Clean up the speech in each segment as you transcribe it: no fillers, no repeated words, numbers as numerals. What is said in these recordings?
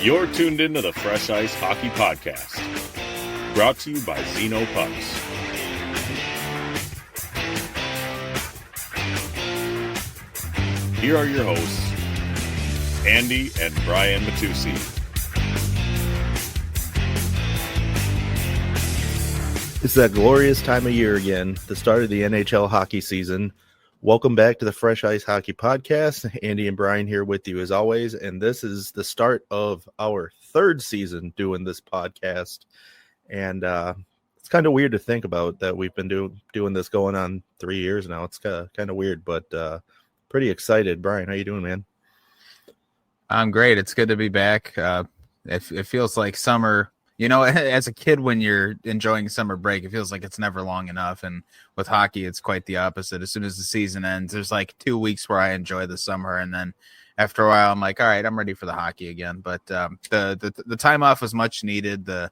You're tuned into the Fresh Ice Hockey Podcast, brought to you by Zeno Pucks. Here are your hosts, Andy and Brian Matusi. It's that glorious time of year again, the start of the NHL hockey season. Welcome back to the Fresh Ice Hockey Podcast. Andy and Brian here with you as always, and this is the start of our third season doing this podcast. And it's kind of weird to think about that we've been doing this going on 3 years now. It's kind of weird, but pretty excited. Brian, how you doing, man? I'm great. It's good to be back. It feels like summer. You know, as a kid, when you're enjoying summer break, it feels like it's never long enough. And with hockey, it's quite the opposite. As soon as the season ends, there's like 2 weeks where I enjoy the summer. And then after a while, I'm like, all right, I'm ready for the hockey again. But the time off was much needed. The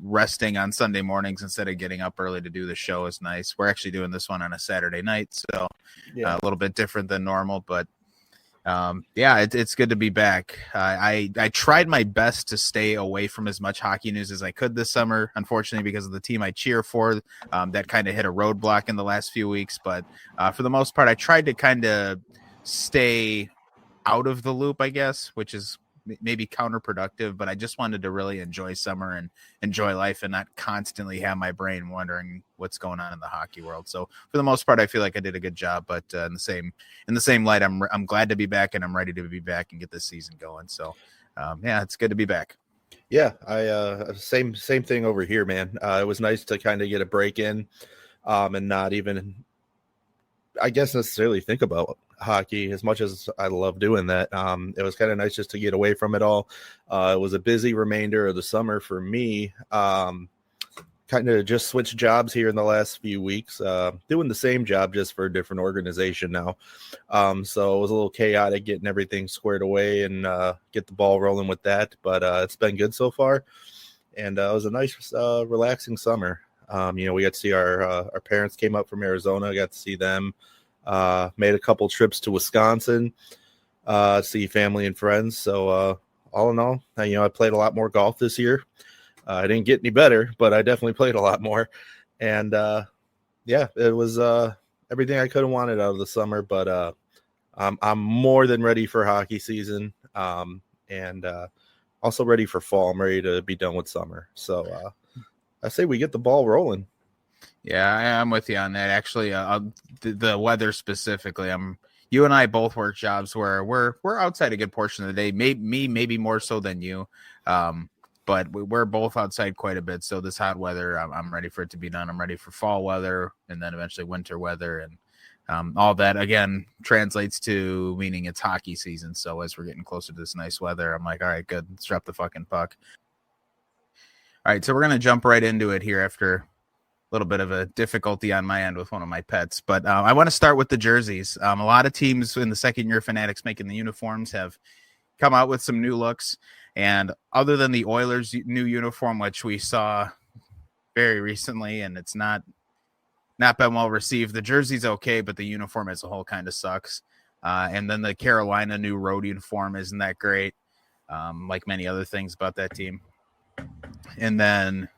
resting on Sunday mornings instead of getting up early to do the show is nice. We're actually doing this one on a Saturday night, so a little bit different than normal. But it's good to be back. I tried my best to stay away from as much hockey news as I could this summer, unfortunately, because of the team I cheer for. That kind of hit a roadblock in the last few weeks. But for the most part, I tried to kind of stay out of the loop, I guess, which is maybe counterproductive, but I just wanted to really enjoy summer and enjoy life and not constantly have my brain wondering what's going on in the hockey world. So for the most part, I feel like I did a good job, but in the same light, I'm glad to be back and I'm ready to be back and get this season going. So it's good to be back. Yeah, I same thing over here, man. It was nice to kind of get a break in and not even, I guess, necessarily think about hockey as much as I love doing that. It was kind of nice just to get away from it all. It was a busy remainder of the summer for me. Kind of just switched jobs here in the last few weeks, doing the same job just for a different organization now. So it was a little chaotic getting everything squared away and get the ball rolling with that. But it's been good so far. And it was a nice, relaxing summer. We got to see our parents came up from Arizona. Got to see them. Made a couple trips to Wisconsin, see family and friends. So all in all, I played a lot more golf this year. I didn't get any better, but I definitely played a lot more. And it was everything I could have wanted out of the summer. But I'm more than ready for hockey season, and also ready for fall. I'm ready to be done with summer. So I say we get the ball rolling. Yeah, I'm with you on that. Actually, the weather specifically, you and I both work jobs where we're outside a good portion of the day. Maybe more so than you, but we're both outside quite a bit. So this hot weather, I'm ready for it to be done. I'm ready for fall weather and then eventually winter weather, and all that again translates to meaning it's hockey season. So as we're getting closer to this nice weather, I'm like, all right, good, let's drop the fucking puck. All right, so we're gonna jump right into it here after little bit of a difficulty on my end with one of my pets, but I want to start with the jerseys. A lot of teams in the second year fanatics making the uniforms have come out with some new looks, and other than the Oilers new uniform, which we saw very recently, and it's not been well received, the jersey's okay, but the uniform as a whole kind of sucks. And then the Carolina new road uniform isn't that great, like many other things about that team. And then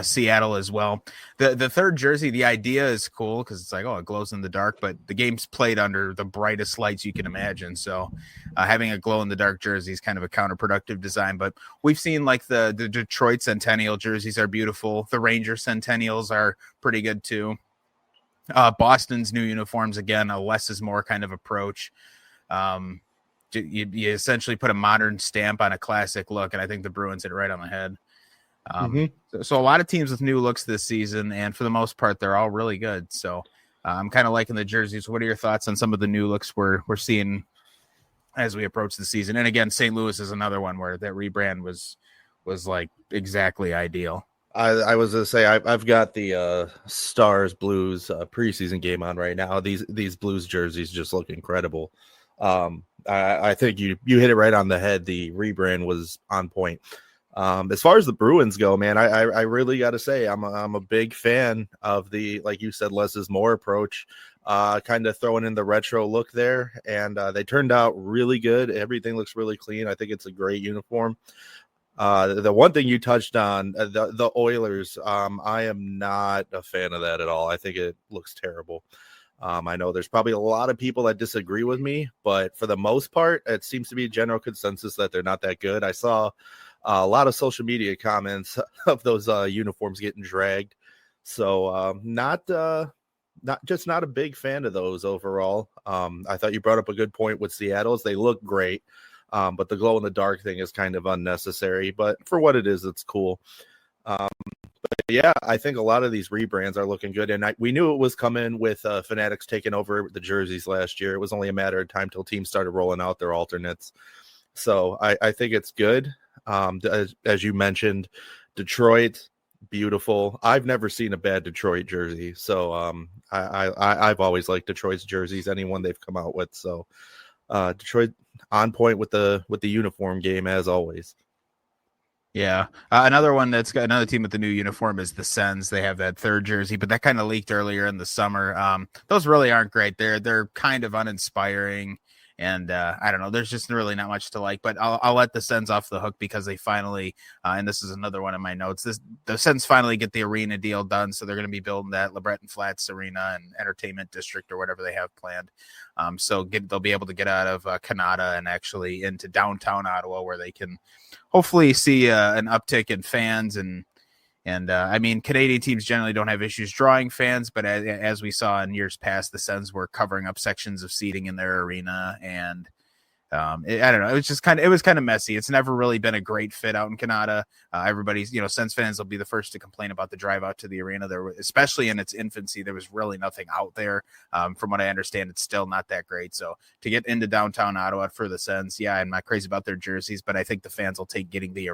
Seattle as well. The third jersey, the idea is cool because it's like, it glows in the dark, but the game's played under the brightest lights you can imagine. So having a glow in the dark jersey is kind of a counterproductive design, but we've seen like the Detroit Centennial jerseys are beautiful. The Ranger Centennials are pretty good too. Boston's new uniforms, again, a less is more kind of approach. You essentially put a modern stamp on a classic look, and I think the Bruins hit it right on the head. So a lot of teams with new looks this season, and for the most part, they're all really good. So I'm kind of liking the jerseys. What are your thoughts on some of the new looks we're seeing as we approach the season? And again, St. Louis is another one where that rebrand was like exactly ideal. I was going to say, I've got the Stars Blues preseason game on right now. These Blues jerseys just look incredible. I think you hit it right on the head. The rebrand was on point. As far as the Bruins go, man, I really got to say I'm a big fan of the, like you said, less is more approach. Kind of throwing in the retro look there, and they turned out really good. Everything looks really clean. I think it's a great uniform. The one thing you touched on, the Oilers, I am not a fan of that at all. I think it looks terrible. I know there's probably a lot of people that disagree with me, but for the most part, it seems to be a general consensus that they're not that good. I saw a lot of social media comments of those uniforms getting dragged. So not a big fan of those overall. I thought you brought up a good point with Seattle's. They look great. But the glow in the dark thing is kind of unnecessary, but for what it is, it's cool. But yeah, I think a lot of these rebrands are looking good, and we knew it was coming with Fanatics taking over the jerseys last year. It was only a matter of time till teams started rolling out their alternates. So I think it's good. As you mentioned, Detroit, beautiful. I've never seen a bad Detroit jersey, so I've always liked Detroit's jerseys, anyone they've come out with. So Detroit on point with the uniform game as always. Yeah. Another one that's got another team with the new uniform is the Sens. They have that third jersey, but that kind of leaked earlier in the summer. Those really aren't great. They're kind of uninspiring. And I don't know, there's just really not much to like, but I'll let the Sens off the hook because they finally, and this is another one of my notes, the Sens finally get the arena deal done. So they're going to be building that LeBreton Flats Arena and Entertainment District or whatever they have planned. So they'll be able to get out of Canada and actually into downtown Ottawa where they can hopefully see an uptick in fans and I mean, Canadian teams generally don't have issues drawing fans, but as we saw in years past, the Sens were covering up sections of seating in their arena, and I don't know. It was kind of messy. It's never really been a great fit out in Canada. Everybody's, Sens fans will be the first to complain about the drive out to the arena. Especially in its infancy, there was really nothing out there. From what I understand, it's still not that great. So to get into downtown Ottawa for the Sens, yeah, I'm not crazy about their jerseys, but I think the fans will take getting the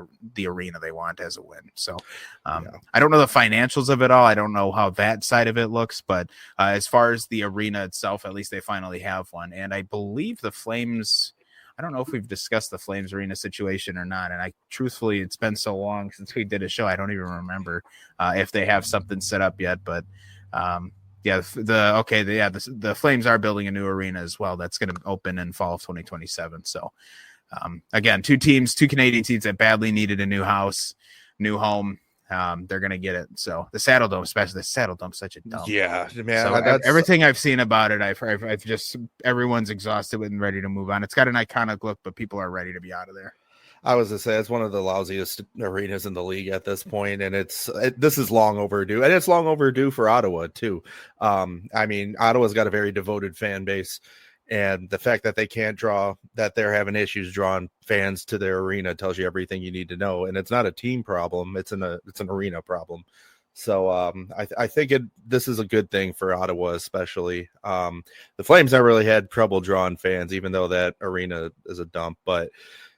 arena they want as a win. So I don't know the financials of it all. I don't know how that side of it looks, but as far as the arena itself, at least they finally have one. And I believe the Flames, I don't know if we've discussed the Flames arena situation or not. And truthfully, it's been so long since we did a show. I don't even remember if they have something set up yet, but the Flames are building a new arena as well. That's going to open in fall of 2027. So again, two Canadian teams that badly needed a new house, new home. They're going to get it. So the Saddle Dome, especially the Saddle Dome, such a dump. Yeah, man. So everything I've seen about it, I've just, everyone's exhausted and ready to move on. It's got an iconic look, but people are ready to be out of there. I was to say it's one of the lousiest arenas in the league at this point, and this is long overdue, and it's long overdue for Ottawa too. I mean, Ottawa's got a very devoted fan base, and the fact that they're having issues drawing fans to their arena tells you everything you need to know. And it's not a team problem; it's an arena problem. So I think this is a good thing for Ottawa, especially. The Flames never really had trouble drawing fans, even though that arena is a dump. But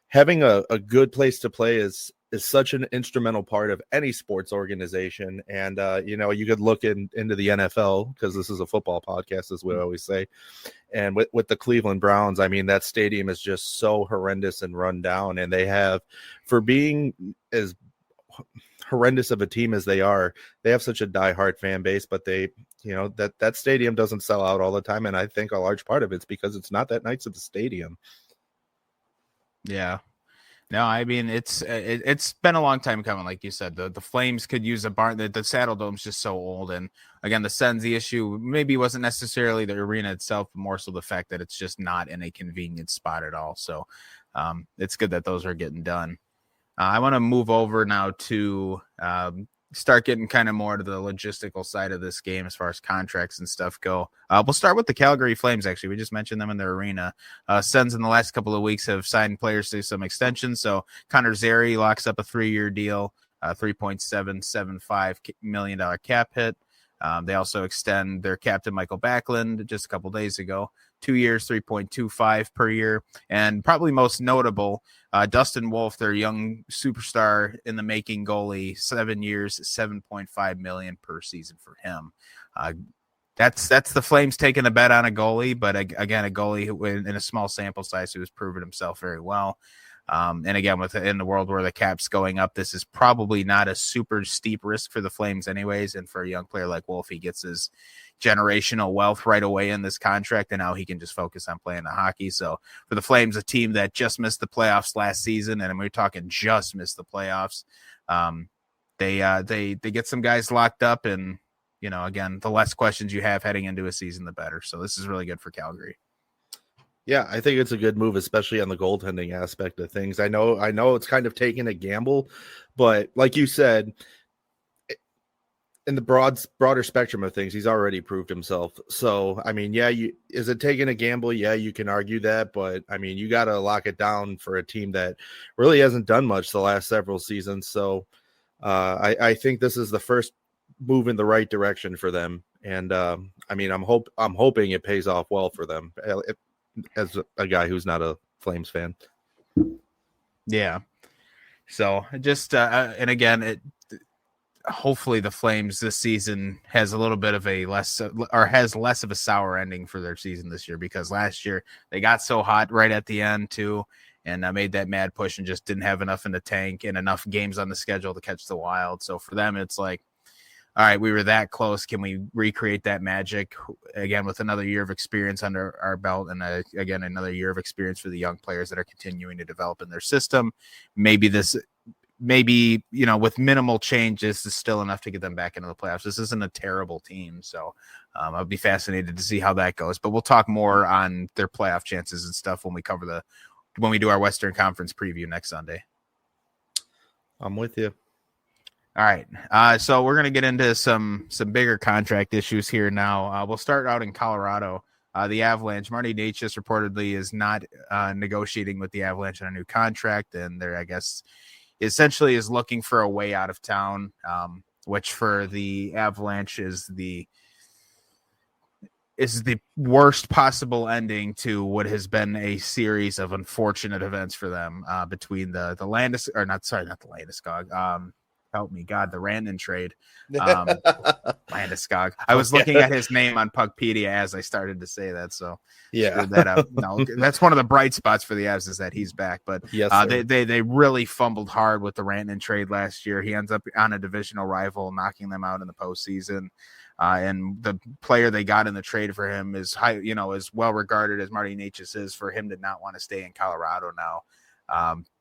having a good place to play is such an instrumental part of any sports organization. And, you could look into the NFL because this is a football podcast, as we always say. And with the Cleveland Browns, I mean, that stadium is just so horrendous and run down. And they have, for being as horrendous of a team as they are, they have such a diehard fan base, but they, that stadium doesn't sell out all the time. And I think a large part of it's because it's not that nice of a stadium. Yeah. No, I mean, it's been a long time coming. Like you said, the Flames could use a barn. The Saddle Dome's just so old. And again, the Sens, the issue maybe wasn't necessarily the arena itself, but more so the fact that it's just not in a convenient spot at all. So it's good that those are getting done. I want to move over now to start getting kind of more to the logistical side of this game as far as contracts and stuff go. We'll start with the Calgary Flames, actually. We just mentioned them in their arena. Sens in the last couple of weeks have signed players to some extensions. So Connor Zary locks up a 3-year deal, $3.775 million cap hit. They also extend their captain, Michael Backlund, just a couple days ago. 2 years, 3.25 per year. And probably most notable, Dustin Wolf, their young superstar in the making goalie, 7 years, $7.5 million per season for him. That's the Flames taking a bet on a goalie, but again, a goalie who, in a small sample size, who has proven himself very well. And again, in the world where the cap's going up, this is probably not a super steep risk for the Flames anyways. And for a young player like Wolf, he gets his generational wealth right away in this contract, and now he can just focus on playing the hockey. So for the Flames, a team that just missed the playoffs last season, and we're talking just missed the playoffs, they get some guys locked up, and again, the less questions you have heading into a season, the better. So this is really good for Calgary. Yeah, I think it's a good move, especially on the goaltending aspect of things. I know it's kind of taking a gamble, but like you said, in the broader spectrum of things, he's already proved himself. So, I mean, yeah, is it taking a gamble? Yeah, you can argue that, but I mean, you got to lock it down for a team that really hasn't done much the last several seasons. So, I think this is the first move in the right direction for them, and I mean, I'm hoping it pays off well for them. As a guy who's not a Flames fan. Yeah. So just, and again, hopefully the Flames this season has a little bit of has less of a sour ending for their season this year, because last year they got so hot right at the end too, and made that mad push and just didn't have enough in the tank and enough games on the schedule to catch the Wild. So for them, it's like, all right, we were that close. Can we recreate that magic again with another year of experience under our belt, and again another year of experience for the young players that are continuing to develop in their system? Maybe with minimal changes is still enough to get them back into the playoffs. This isn't a terrible team, so I'll be fascinated to see how that goes. But we'll talk more on their playoff chances and stuff when we do our Western Conference preview next Sunday. I'm with you. All right. So we're going to get into some bigger contract issues here now. We'll start out in Colorado. The Avalanche, Marty Necas reportedly is not negotiating with the Avalanche on a new contract, and they're, I guess, essentially is looking for a way out of town, which for the Avalanche is the worst possible ending to what has been a series of unfortunate events for them between the Landeskog. Help me, God, the Rantanen trade. Landeskog. I was looking at his name on Puckpedia as I started to say that, so screwed that up. No, that's one of the bright spots for the Avs is that he's back. But yes, they really fumbled hard with the Rantanen trade last year. He ends up on a divisional rival, knocking them out in the postseason. And the player they got in the trade for him is as well regarded as Marty Necas is. For him to not want to stay in Colorado now,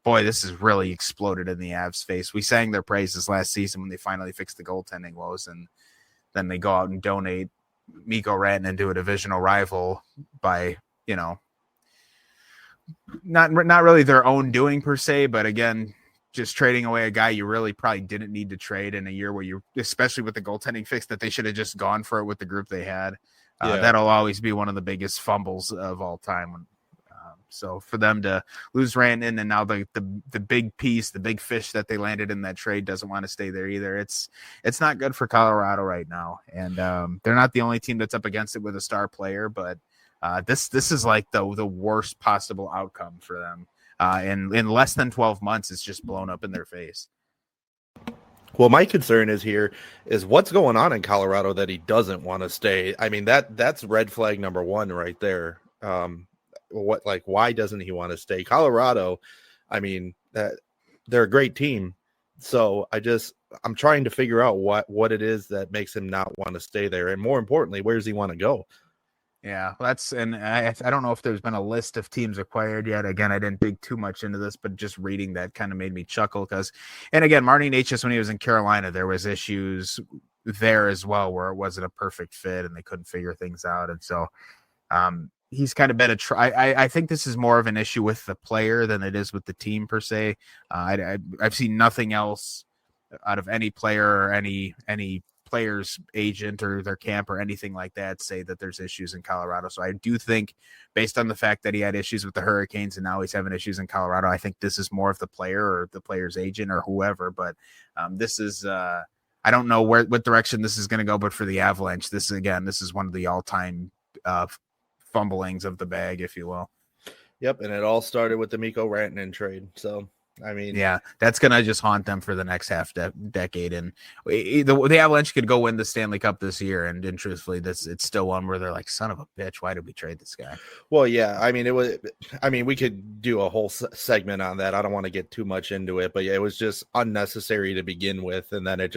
boy, this has really exploded in the Avs' face. We sang their praises last season when they finally fixed the goaltending woes, and then they go out and donate Mikko Rantanen to a divisional rival by, not really their own doing per se, but again, just trading away a guy you really probably didn't need to trade in a year where especially with the goaltending fix, that they should have just gone for it with the group they had. That'll always be one of the biggest fumbles of all time. So for them to lose Rantanen, and now the big piece, the big fish that they landed in that trade doesn't want to stay there either. It's not good for Colorado right now, and they're not the only team that's up against it with a star player. But this is like the worst possible outcome for them. In less than 12 months, it's just blown up in their face. Well, my concern is what's going on in Colorado that he doesn't want to stay. I mean, that's red flag number one right there. Why doesn't he want to stay? Colorado, I mean, they're a great team. So I'm trying to figure out what it is that makes him not want to stay there. And more importantly, where does he want to go? Yeah, I don't know if there's been a list of teams acquired yet. Again, I didn't dig too much into this, but just reading that kind of made me chuckle and again, Marty Necas, when he was in Carolina, there was issues there as well where it wasn't a perfect fit and they couldn't figure things out. And so he's kind of been I think this is more of an issue with the player than it is with the team per se. I've seen nothing else out of any player or any player's agent or their camp or anything like that say that there's issues in Colorado. So I do think, based on the fact that he had issues with the Hurricanes and now he's having issues in Colorado, I think this is more of the player or the player's agent or whoever. But this is I don't know what direction this is going to go, but for the Avalanche, this is one of the all-time fumblings of the bag, if you will. Yep, and it all started with the Mikko Rantanen trade. So I mean, yeah, that's gonna just haunt them for the next decade. And the Avalanche could go win the Stanley Cup this year, and truthfully, it's still one where they're like, son of a bitch, why did we trade this guy? well, yeah, I mean, we could do a whole segment on that. I don't want to get too much into it, but yeah, it was just unnecessary to begin with. And then it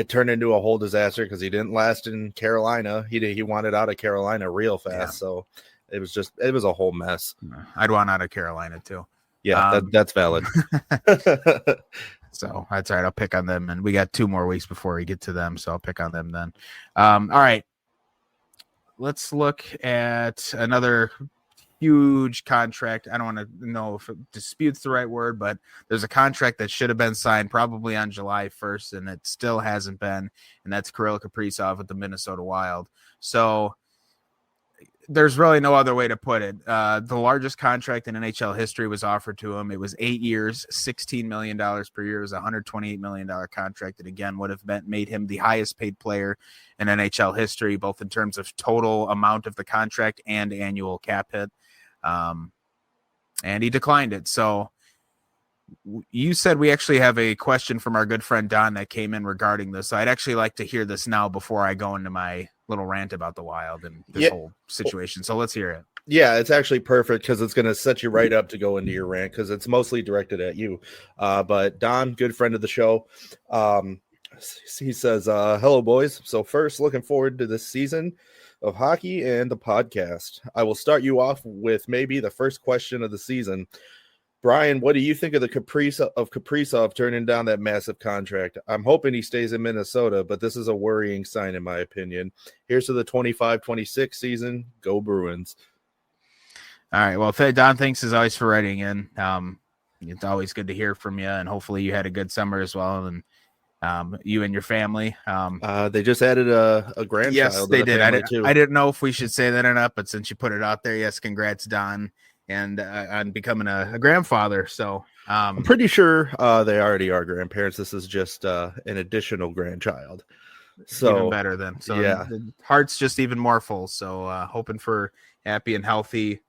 turned into a whole disaster because he didn't last in Carolina. He wanted out of Carolina real fast. Yeah. So it was a whole mess. I'd want out of Carolina too. Yeah, that's valid. So that's all right. I'll pick on them. And we got 2 more weeks before we get to them. So I'll pick on them then. All right. Let's look at another huge contract. I don't want to know if dispute's the right word, but there's a contract that should have been signed probably on July 1st, and it still hasn't been. And that's Kirill Kaprizov with the Minnesota Wild. So there's really no other way to put it. The largest contract in NHL history was offered to him. It was 8 years, $16 million per year. It was a $128 million contract that, again, would have made him the highest paid player in NHL history, both in terms of total amount of the contract and annual cap hit. And he declined it. So you said we actually have a question from our good friend Don that came in regarding this. So I'd actually like to hear this now before I go into my little rant about the Wild and this whole situation. So let's hear it. Yeah, it's actually perfect because it's going to set you right up to go into your rant because it's mostly directed at you. But Don, good friend of the show, he says, hello, boys. So first, looking forward to this season of hockey and the podcast. I will start you off with maybe the first question of the season. Brian, what do you think of the Kaprizov turning down that massive contract? I'm hoping he stays in Minnesota, but this is a worrying sign in my opinion. Here's to the 25-26 season. Go Bruins. All right. Well, Don, thanks as always for writing in. It's always good to hear from you, and hopefully you had a good summer as well, and you and your family. They just added a grandchild. Yes, they did. I didn't know if we should say that or not, but since you put it out there, yes, congrats, Don. And on becoming a grandfather. So I'm pretty sure they already are grandparents. This is just an additional grandchild. So even better then. So yeah, the heart's just even more full. So hoping for happy and healthy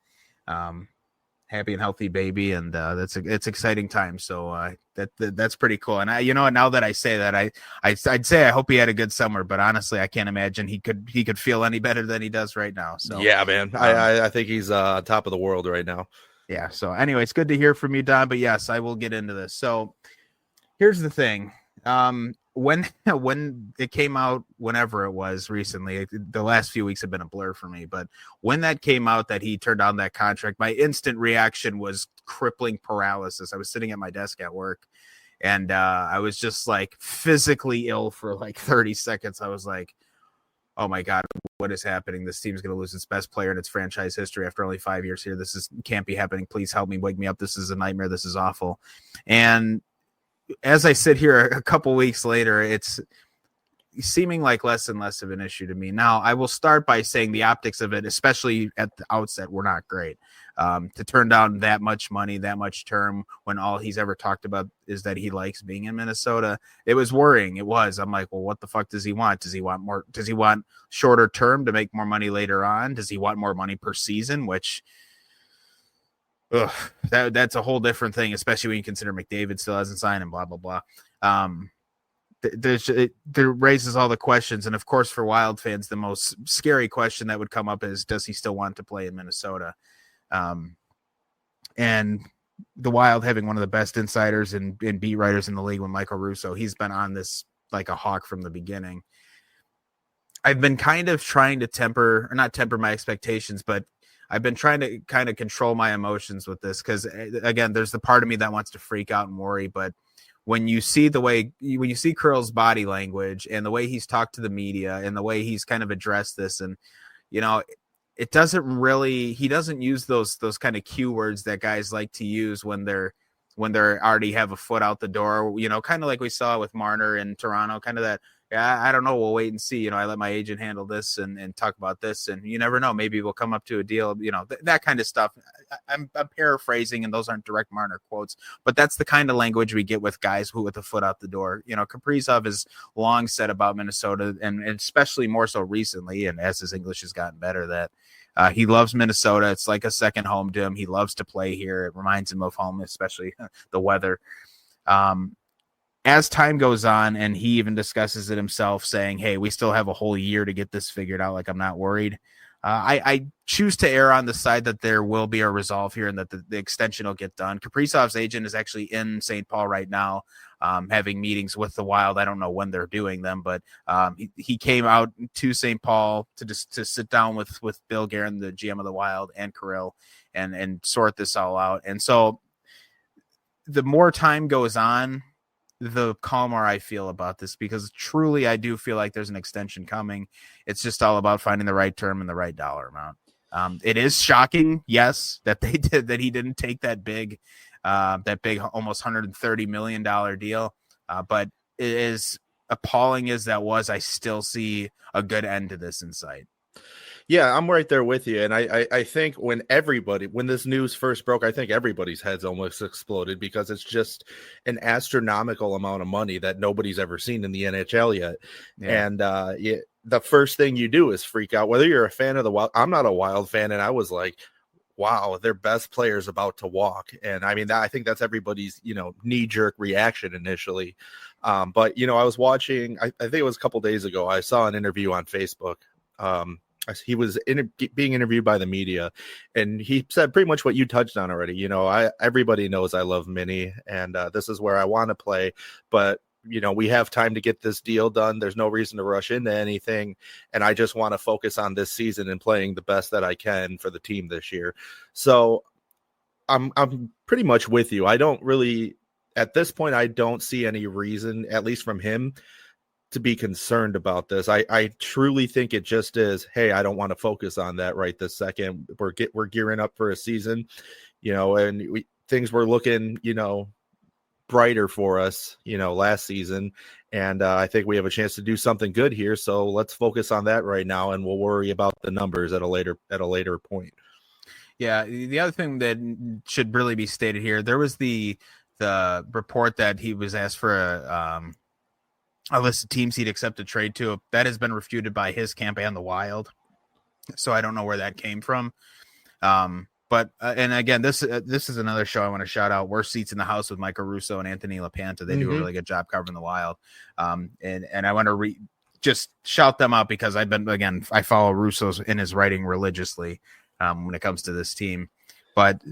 baby, and it's exciting time. So that's pretty cool. And you know what? Now that I say that, I'd say I hope he had a good summer, but honestly, I can't imagine he could feel any better than he does right now. So yeah, man, I think he's top of the world right now. Yeah. So anyway, it's good to hear from you, Don. But yes, I will get into this. So here's the thing. When it came out, whenever it was recently, the last few weeks have been a blur for me, but when that came out that he turned down that contract, my instant reaction was crippling paralysis. I was sitting at my desk at work, and I was just like physically ill for like 30 seconds. I was like, oh my God, what is happening? This team's going to lose its best player in its franchise history after only 5 years here. This can't be happening. Please help me, wake me up. This is a nightmare. This is awful. And as I sit here a couple weeks later, it's seeming like less and less of an issue to me. Now, I will start by saying the optics of it, especially at the outset, were not great. To turn down that much money, that much term, when all he's ever talked about is that he likes being in Minnesota, it was worrying. It was. I'm like, well, what the fuck does he want? Does he want more? Does he want shorter term to make more money later on? Does he want more money per season? Which that's a whole different thing, especially when you consider McDavid still hasn't signed and blah, blah, blah. There raises all the questions. And of course, for Wild fans, the most scary question that would come up is, does he still want to play in Minnesota? And the Wild having one of the best insiders and beat writers in the league, when Michael Russo, he's been on this like a hawk from the beginning. I've been kind of trying to not temper my expectations, but I've been trying to kind of control my emotions with this because, again, there's the part of me that wants to freak out and worry. But when you see Kirill's body language and the way he's talked to the media and the way he's kind of addressed this, and, you know, he doesn't use those kind of cue words that guys like to use when they're already have a foot out the door, you know, kind of like we saw with Marner in Toronto, kind of that, yeah, I don't know. We'll wait and see. You know, I let my agent handle this and talk about this, and you never know. Maybe we'll come up to a deal. You know, that kind of stuff. I'm paraphrasing, and those aren't direct Marner quotes, but that's the kind of language we get with guys who with a foot out the door. You know, Kaprizov has long said about Minnesota, and especially more so recently, and as his English has gotten better, that He loves Minnesota. It's like a second home to him. He loves to play here. It reminds him of home, especially the weather. As time goes on, and he even discusses it himself, saying, hey, we still have a whole year to get this figured out. Like, I'm not worried. I choose to err on the side that there will be a resolve here and that the extension will get done. Kaprizov's agent is actually in St. Paul right now, having meetings with the Wild. I don't know when they're doing them, but he came out to St. Paul to sit down with Bill Guerin, the GM of the Wild, and Kirill, and sort this all out. And so the more time goes on, the calmer I feel about this, because truly I do feel like there's an extension coming. It's just all about finding the right term and the right dollar amount. It is shocking, yes, that he didn't take that big almost $130 million deal. But it is appalling as that was. I still see a good end to this in sight. Yeah, I'm right there with you. And I think when this news first broke, I think everybody's heads almost exploded, because it's just an astronomical amount of money that nobody's ever seen in the NHL yet. Yeah. And the first thing you do is freak out, whether you're a fan of the Wild. I'm not a Wild fan, and I was like, wow, their best player's about to walk. And I mean, I think that's everybody's, knee-jerk reaction initially. But, I was watching, I think it was a couple days ago, I saw an interview on Facebook. He was being interviewed by the media, and he said pretty much what you touched on already. Everybody knows I love Minnie, and this is where I want to play, but we have time to get this deal done. There's no reason to rush into anything, and I just want to focus on this season and playing the best that I can for the team this year. So I'm pretty much with you. I don't really, at this point, I don't see any reason, at least from him, to be concerned about this. I truly think it just is, hey, I don't want to focus on that right this second. We're gearing up for a season, and things were looking, brighter for us, last season. And I think we have a chance to do something good here. So let's focus on that right now, and we'll worry about the numbers at a later point. Yeah. The other thing that should really be stated here, there was the report that he was asked for a list of teams he'd accept a trade to. That has been refuted by his camp and the Wild. So I don't know where that came from. But and again, this is another show I want to shout out. Worst Seats in the House with Michael Russo and Anthony LaPanta. They do a really good job covering the Wild. And I want to just shout them out, because I follow Russo in his writing religiously when it comes to this team. But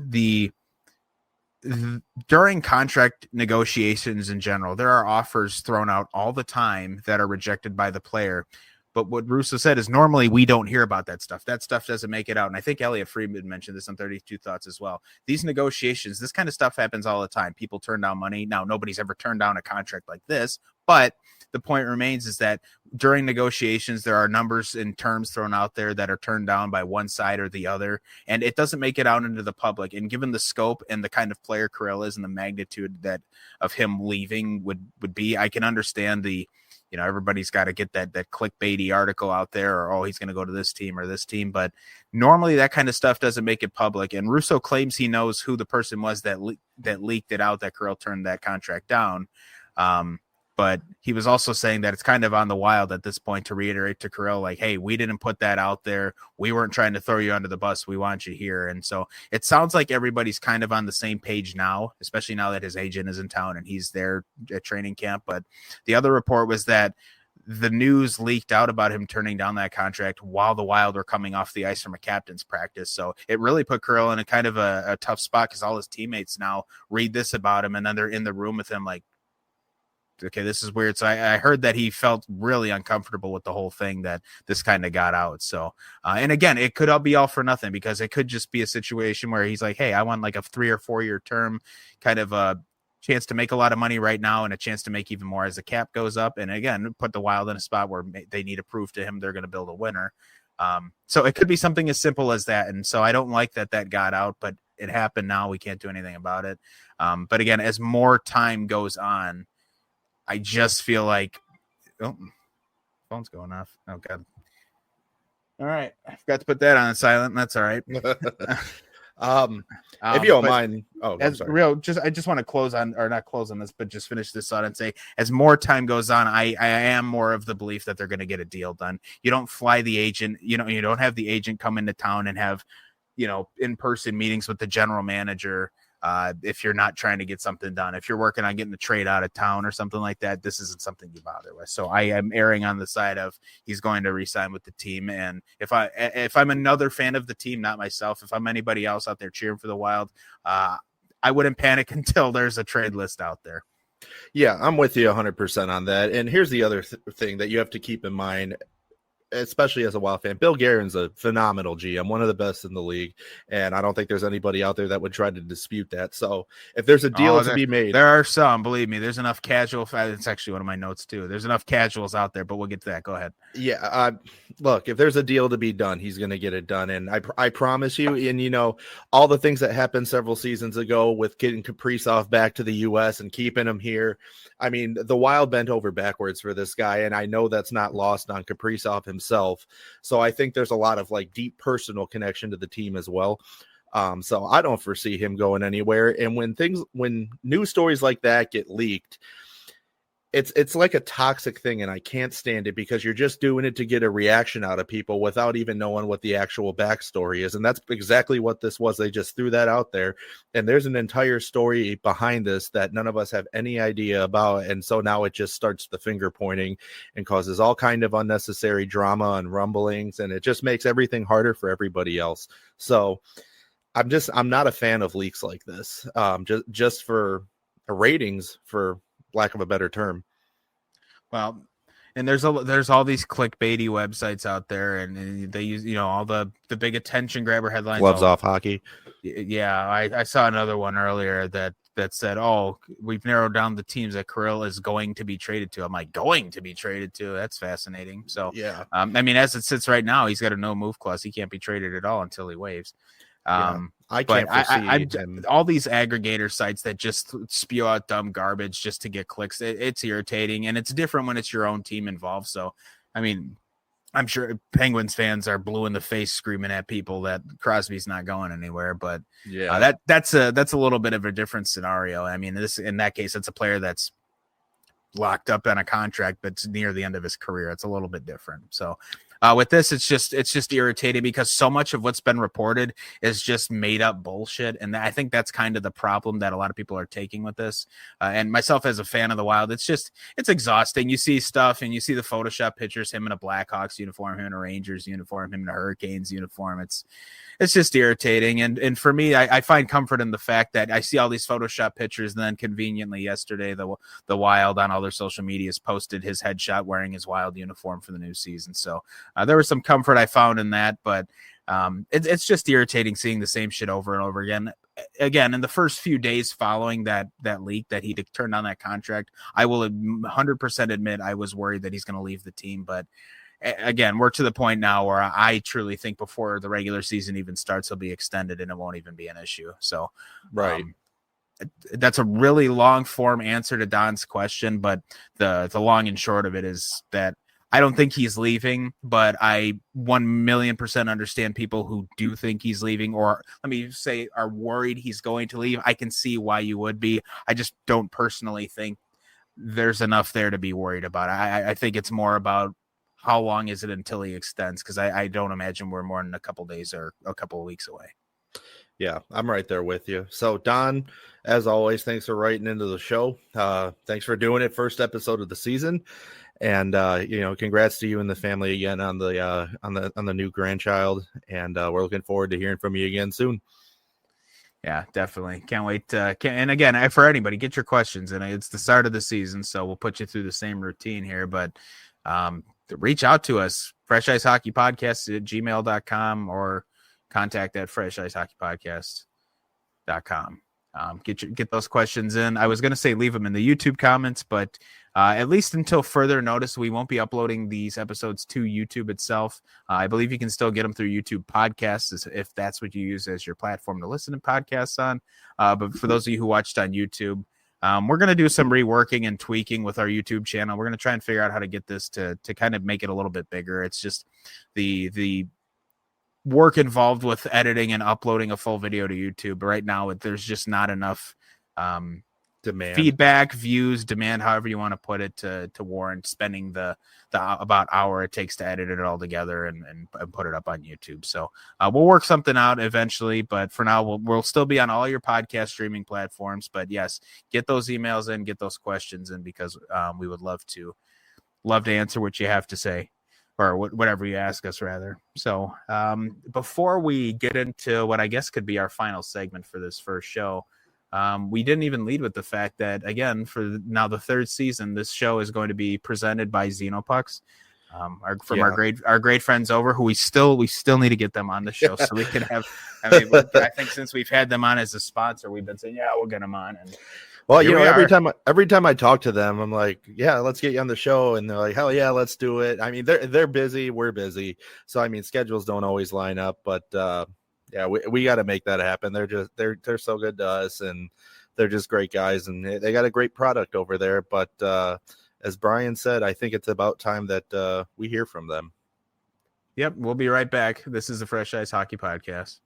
during contract negotiations in general, there are offers thrown out all the time that are rejected by the player. But what Russo said is normally we don't hear about that stuff. That stuff doesn't make it out. And I think Elliot Friedman mentioned this on 32 Thoughts as well. These negotiations, this kind of stuff happens all the time. People turn down money. Now, nobody's ever turned down a contract like this, but the point remains is that during negotiations, there are numbers and terms thrown out there that are turned down by one side or the other, and it doesn't make it out into the public. And given the scope and the kind of player Kirill is and the magnitude that of him leaving would be, I can understand everybody's got to get that clickbaity article out there, or, oh, he's going to go to this team or this team. But normally that kind of stuff doesn't make it public. And Russo claims he knows who the person was that leaked it out, that Kirill turned that contract down. But he was also saying that it's kind of on the Wild at this point to reiterate to Kirill, like, hey, we didn't put that out there. We weren't trying to throw you under the bus. We want you here. And so it sounds like everybody's kind of on the same page now, especially now that his agent is in town and he's there at training camp. But the other report was that the news leaked out about him turning down that contract while the Wild were coming off the ice from a captain's practice. So it really put Kirill in a kind of a tough spot, because all his teammates now read this about him, and then they're in the room with him like, okay, this is weird. So I heard that he felt really uncomfortable with the whole thing, that this kind of got out. So, and again, it could all be all for nothing, because it could just be a situation where he's like, hey, I want like a 3 or 4 year term, kind of a chance to make a lot of money right now and a chance to make even more as the cap goes up. And again, put the Wild in a spot where they need to prove to him they're going to build a winner. So it could be something as simple as that. And so I don't like that got out, but it happened now. We can't do anything about it. But again, as more time goes on, I just feel like, phone's going off. Oh, God. All right. I forgot to put that on silent. That's all right. If you don't mind, I'm as sorry. I just want to close on, or not close on this, but just finish this out and say, as more time goes on, I am more of the belief that they're going to get a deal done. You don't fly the agent, you don't have the agent come into town and have, in-person meetings with the general manager. If you're not trying to get something done, if you're working on getting the trade out of town or something like that, this isn't something you bother with. So I am erring on the side of he's going to re-sign with the team. And if I'm another fan of the team, not myself, if I'm anybody else out there cheering for the Wild, I wouldn't panic until there's a trade list out there. Yeah, I'm with you 100% on that. And here's the other thing that you have to keep in mind, especially as a Wild fan. Bill Guerin's a phenomenal GM, one of the best in the league, and I don't think there's anybody out there that would try to dispute that. So if there's a deal to be made, there are some, believe me, there's enough casual. It's actually one of my notes too. There's enough casuals out there, but we'll get to that. Go ahead. Yeah, look, if there's a deal to be done, he's going to get it done, and I promise you. And all the things that happened several seasons ago with getting Kaprizov back to the U.S. and keeping him here. I mean, the Wild bent over backwards for this guy, and I know that's not lost on Kaprizov himself. So I think there's a lot of deep personal connection to the team as well. So I don't foresee him going anywhere. And when news stories like that get leaked, it's like a toxic thing, and I can't stand it because you're just doing it to get a reaction out of people without even knowing what the actual backstory is. And that's exactly what this was. They just threw that out there, and there's an entire story behind this that none of us have any idea about. And so now it just starts the finger pointing and causes all kind of unnecessary drama and rumblings, and it just makes everything harder for everybody else. So I'm not a fan of leaks like this, just for ratings, for lack of a better term. Well, and there's all these clickbaity websites out there, and they use all the big attention grabber headlines. Gloves off hockey. Yeah, I saw another one earlier that said, "Oh, we've narrowed down the teams that Kirill is going to be traded to." I'm like, going to be traded to? That's fascinating. So yeah, I mean, as it sits right now, he's got a no move clause. He can't be traded at all until he waives. I can't foresee him. All these aggregator sites that just spew out dumb garbage just to get clicks. It's irritating, and it's different when it's your own team involved. So, I mean, I'm sure Penguins fans are blue in the face screaming at people that Crosby's not going anywhere. But yeah, that's a little bit of a different scenario. I mean, in that case, it's a player that's locked up on a contract that's near the end of his career. It's a little bit different. So with this, it's just irritating because so much of what's been reported is just made up bullshit. And I think that's kind of the problem that a lot of people are taking with this. And myself as a fan of the Wild, it's exhausting. You see stuff and you see the Photoshop pictures, him in a Blackhawks uniform, him in a Rangers uniform, him in a Hurricanes uniform. It's just irritating. And for me, I find comfort in the fact that I see all these Photoshop pictures, and then conveniently yesterday, the Wild on all their social medias posted his headshot wearing his Wild uniform for the new season. So there was some comfort I found in that, but it's just irritating seeing the same shit over and over again. Again, in the first few days following that leak that he turned down that contract, I will 100% admit I was worried that he's going to leave the team. But again, we're to the point now where I truly think before the regular season even starts, he'll be extended and it won't even be an issue. So, right. That's a really long form answer to Don's question, but the long and short of it is that I don't think he's leaving, but I 1,000,000% understand people who do think he's leaving, or let me say are worried he's going to leave. I can see why you would be. I just don't personally think there's enough there to be worried about. I think it's more about how long is it until he extends, because I don't imagine we're more than a couple days or a couple of weeks away. Yeah, I'm right there with you. So, Don, as always, thanks for writing into the show. Thanks for doing it. First episode of the season. And congrats to you and the family again on the new grandchild. And we're looking forward to hearing from you again soon. Yeah, definitely. Can't wait. And again, for anybody, get your questions in. It's the start of the season, so we'll put you through the same routine here. But reach out to us, Fresh Ice Hockey Podcast at gmail.com or contact at freshicehockeypodcast.com. Get those questions in. I was going to say leave them in the YouTube comments, but at least until further notice, we won't be uploading these episodes to YouTube itself. I believe you can still get them through YouTube podcasts if that's what you use as your platform to listen to podcasts on. But for those of you who watched on YouTube, we're going to do some reworking and tweaking with our YouTube channel. We're going to try and figure out how to get this to kind of make it a little bit bigger. It's just the work involved with editing and uploading a full video to YouTube. Right now, there's just not enough Demand, feedback, views, demand, however you want to put it, to warrant spending the about hour it takes to edit it all together and put it up on YouTube. So we'll work something out eventually, but for now we'll still be on all your podcast streaming platforms. But yes, get those emails in, get those questions in, because we would love to answer what you have to say, or whatever you ask us, rather. So before we get into what I guess could be our final segment for this first show, we didn't even lead with the fact that, again, for now the third season, this show is going to be presented by Xenopucks, our great friends over, who we still need to get them on the show so we can have. I mean, I think since we've had them on as a sponsor, we've been saying, yeah, we'll get them on. And well, every time I talk to them, I'm like, yeah, let's get you on the show, and they're like, hell yeah, let's do it. I mean, they're busy, we're busy, so I mean, schedules don't always line up, but yeah, we got to make that happen. They're so good to us, and they're just great guys, and they got a great product over there. But as Brian said, I think it's about time that we hear from them. Yep, we'll be right back. This is the Fresh Ice Hockey Podcast.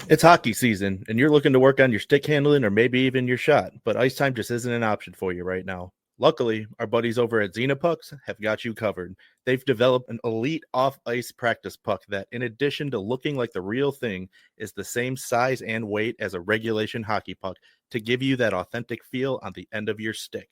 It's hockey season, and you're looking to work on your stick handling or maybe even your shot, but ice time just isn't an option for you right now. Luckily, our buddies over at Xenopucks have got you covered. They've developed an elite off-ice practice puck that, in addition to looking like the real thing, is the same size and weight as a regulation hockey puck to give you that authentic feel on the end of your stick.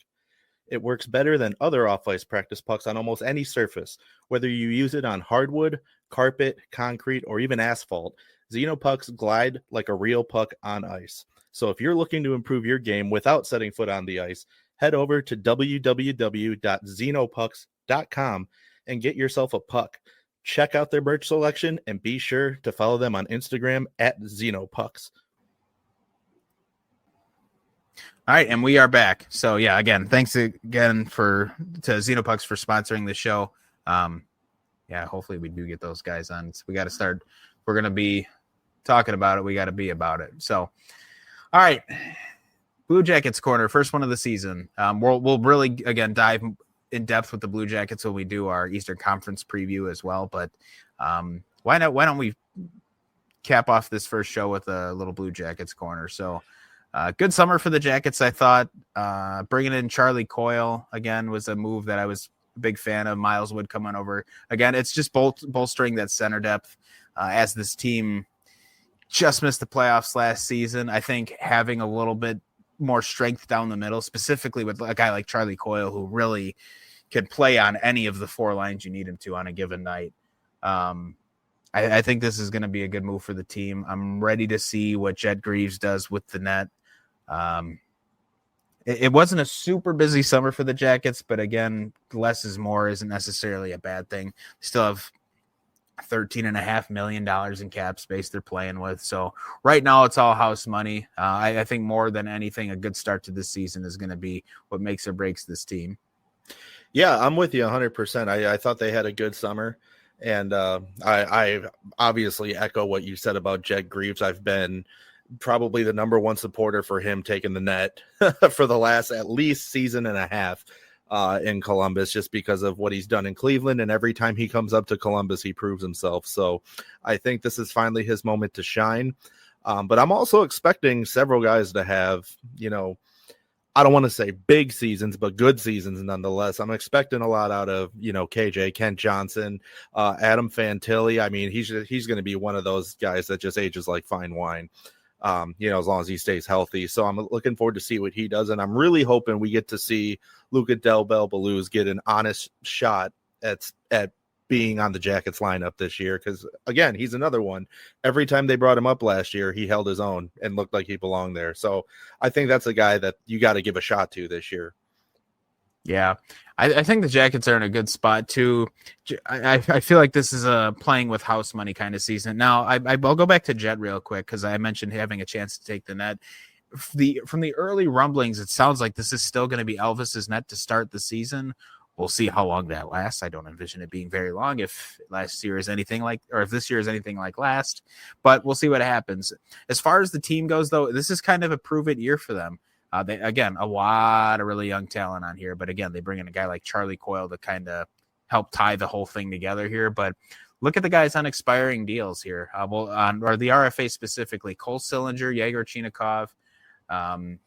It works better than other off-ice practice pucks on almost any surface, whether you use it on hardwood, carpet, concrete, or even asphalt. Xenopucks glide like a real puck on ice. So if you're looking to improve your game without setting foot on the ice, head over to www.xenopucks.com and get yourself a puck. Check out their merch selection and be sure to follow them on Instagram at Xenopucks. All right, and we are back. So yeah, again, thanks again to Xenopucks for sponsoring the show. Yeah, hopefully we do get those guys on. So we got to start. We're going to be talking about it. We got to be about it. So, all right. Blue Jackets corner, first one of the season. We'll really, again, dive in depth with the Blue Jackets when we do our Eastern Conference preview as well. But why don't we cap off this first show with a little Blue Jackets corner? So good summer for the Jackets, I thought. Bringing in Charlie Coyle again was a move that I was a big fan of. Miles Wood coming over again. It's just bolstering that center depth as this team just missed the playoffs last season. I think having a little bit more strength down the middle, specifically with a guy like Charlie Coyle, who really can play on any of the four lines you need him to on a given night. I think this is going to be a good move for the team. I'm ready to see what Jet Greaves does with the net. It wasn't a super busy summer for the Jackets, but again, less is more isn't necessarily a bad thing. They still have $13.5 million in cap space they're playing with. So right now it's all house money. I think more than anything, a good start to this season is going to be what makes or breaks this team. Yeah, I'm with you 100%. I thought they had a good summer, and I obviously echo what you said about Jet Greaves. I've been probably the number one supporter for him taking the net for the last at least season and a half in Columbus, just because of what he's done in Cleveland. And every time he comes up to Columbus, he proves himself. So I think this is finally his moment to shine. But I'm also expecting several guys to have, I don't want to say big seasons, but good seasons nonetheless. I'm expecting a lot out of, KJ, Kent Johnson, Adam Fantilli. I mean, he's going to be one of those guys that just ages like fine wine. As long as he stays healthy. So I'm looking forward to see what he does. And I'm really hoping we get to see Luca Del Bel-Baluz get an honest shot at being on the Jackets lineup this year. Because, again, he's another one. Every time they brought him up last year, he held his own and looked like he belonged there. So I think that's a guy that you got to give a shot to this year. Yeah, I think the Jackets are in a good spot too. I feel like this is a playing with house money kind of season. Now, I'll go back to Jet real quick because I mentioned having a chance to take the net. From the early rumblings, it sounds like this is still going to be Elvis's net to start the season. We'll see how long that lasts. I don't envision it being very long if this year is anything like last, but we'll see what happens. As far as the team goes, though, this is kind of a prove it year for them. Again, a lot of really young talent on here, but again, they bring in a guy like Charlie Coyle to kind of help tie the whole thing together here. But look at the guys on expiring deals here. Or the RFA specifically: Cole Sillinger, Yegor Chinikov, Adam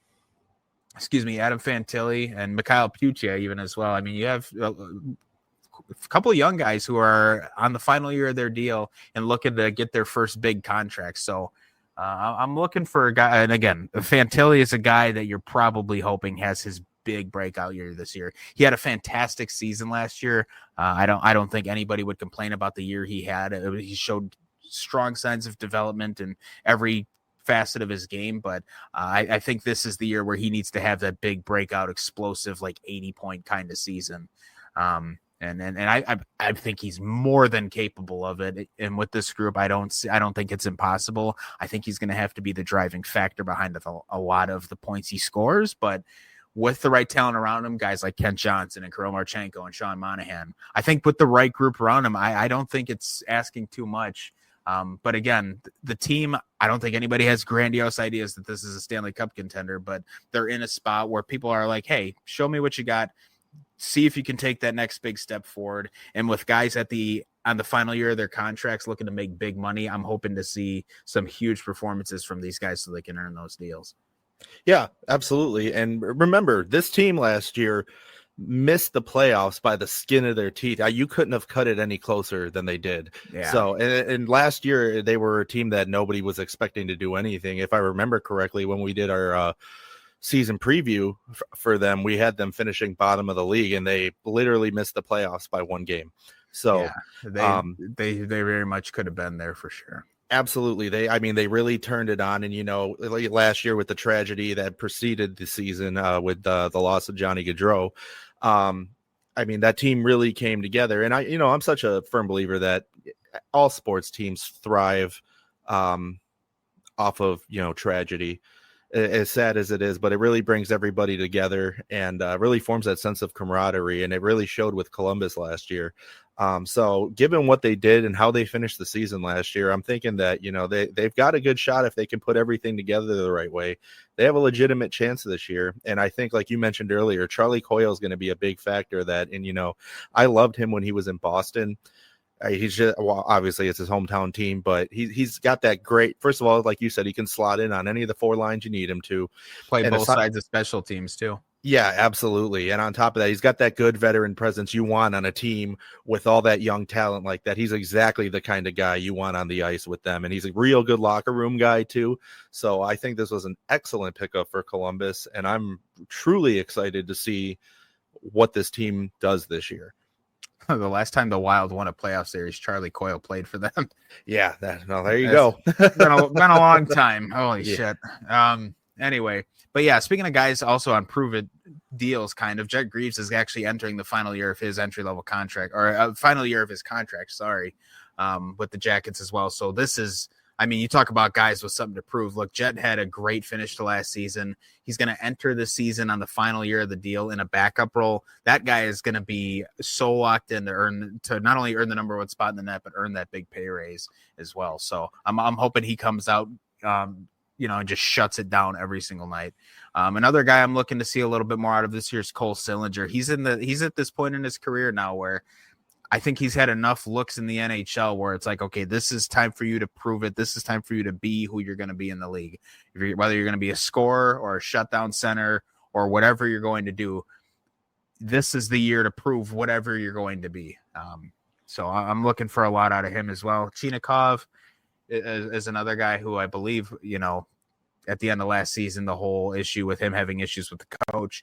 Fantilli, and Mikhail Putia even as well. I mean, you have a couple of young guys who are on the final year of their deal and looking to get their first big contract. So I'm looking for a guy. And again, Fantilli is a guy that you're probably hoping has his big breakout year this year. He had a fantastic season last year. I don't think anybody would complain about the year he had. He showed strong signs of development in every facet of his game, but I think this is the year where he needs to have that big breakout, explosive, like 80-point kind of season. And I think he's more than capable of it. And with this group, I don't think it's impossible. I think he's going to have to be the driving factor behind a lot of the points he scores, but with the right talent around him, guys like Kent Johnson and Kirill Marchenko and Sean Monahan, I think with the right group around him, I don't think it's asking too much. But again, the team, I don't think anybody has grandiose ideas that this is a Stanley Cup contender, but they're in a spot where people are like, hey, show me what you got. See if you can take that next big step forward. And with guys on the final year of their contracts looking to make big money, I'm hoping to see some huge performances from these guys so they can earn those deals. Yeah, absolutely. And remember, this team last year missed the playoffs by the skin of their teeth. You couldn't have cut it any closer than they did. Yeah. So, and last year they were a team that nobody was expecting to do anything. If I remember correctly, when we did our season preview for them, we had them finishing bottom of the league, and they literally missed the playoffs by one game. So yeah, they very much could have been there for sure. Absolutely. They really turned it on. And, like last year with the tragedy that preceded the season with the loss of Johnny Gaudreau, that team really came together. And I'm such a firm believer that all sports teams thrive off of, tragedy, as sad as it is, but it really brings everybody together and really forms that sense of camaraderie. And it really showed with Columbus last year. So given what they did and how they finished the season last year, I'm thinking that, they've got a good shot if they can put everything together the right way. They have a legitimate chance this year. And I think, like you mentioned earlier, Charlie Coyle is going to be a big factor that, and, I loved him when he was in Boston. He's just, obviously it's his hometown team, but he's got that great, first of all, like you said, he can slot in on any of the four lines you need him to. Play both sides of special teams too. Yeah, absolutely. And on top of that, he's got that good veteran presence you want on a team with all that young talent like that. He's exactly the kind of guy you want on the ice with them. And he's a real good locker room guy too. So I think this was an excellent pickup for Columbus. And I'm truly excited to see what this team does this year. The last time the Wild won a playoff series, Charlie Coyle played for them. Yeah, there you go. been a long time. Holy shit. Anyway, but yeah, speaking of guys also on proven deals, kind of, Jet Greaves is actually entering the final year of his entry-level contract, or final year of his contract, with the Jackets as well. So this is, you talk about guys with something to prove. Look, Jet had a great finish to last season. He's going to enter the season on the final year of the deal in a backup role. That guy is going to be so locked in to not only earn the number one spot in the net, but earn that big pay raise as well. So I'm hoping he comes out, and just shuts it down every single night. Another guy I'm looking to see a little bit more out of this year is Cole Sillinger. He's at this point in his career now where I think he's had enough looks in the NHL where it's like, okay, this is time for you to prove it. This is time for you to be who you're going to be in the league. Whether you're going to be a scorer or a shutdown center or whatever you're going to do, this is the year to prove whatever you're going to be. So I'm looking for a lot out of him as well. Chinikov is another guy who I believe, at the end of last season, the whole issue with him having issues with the coach,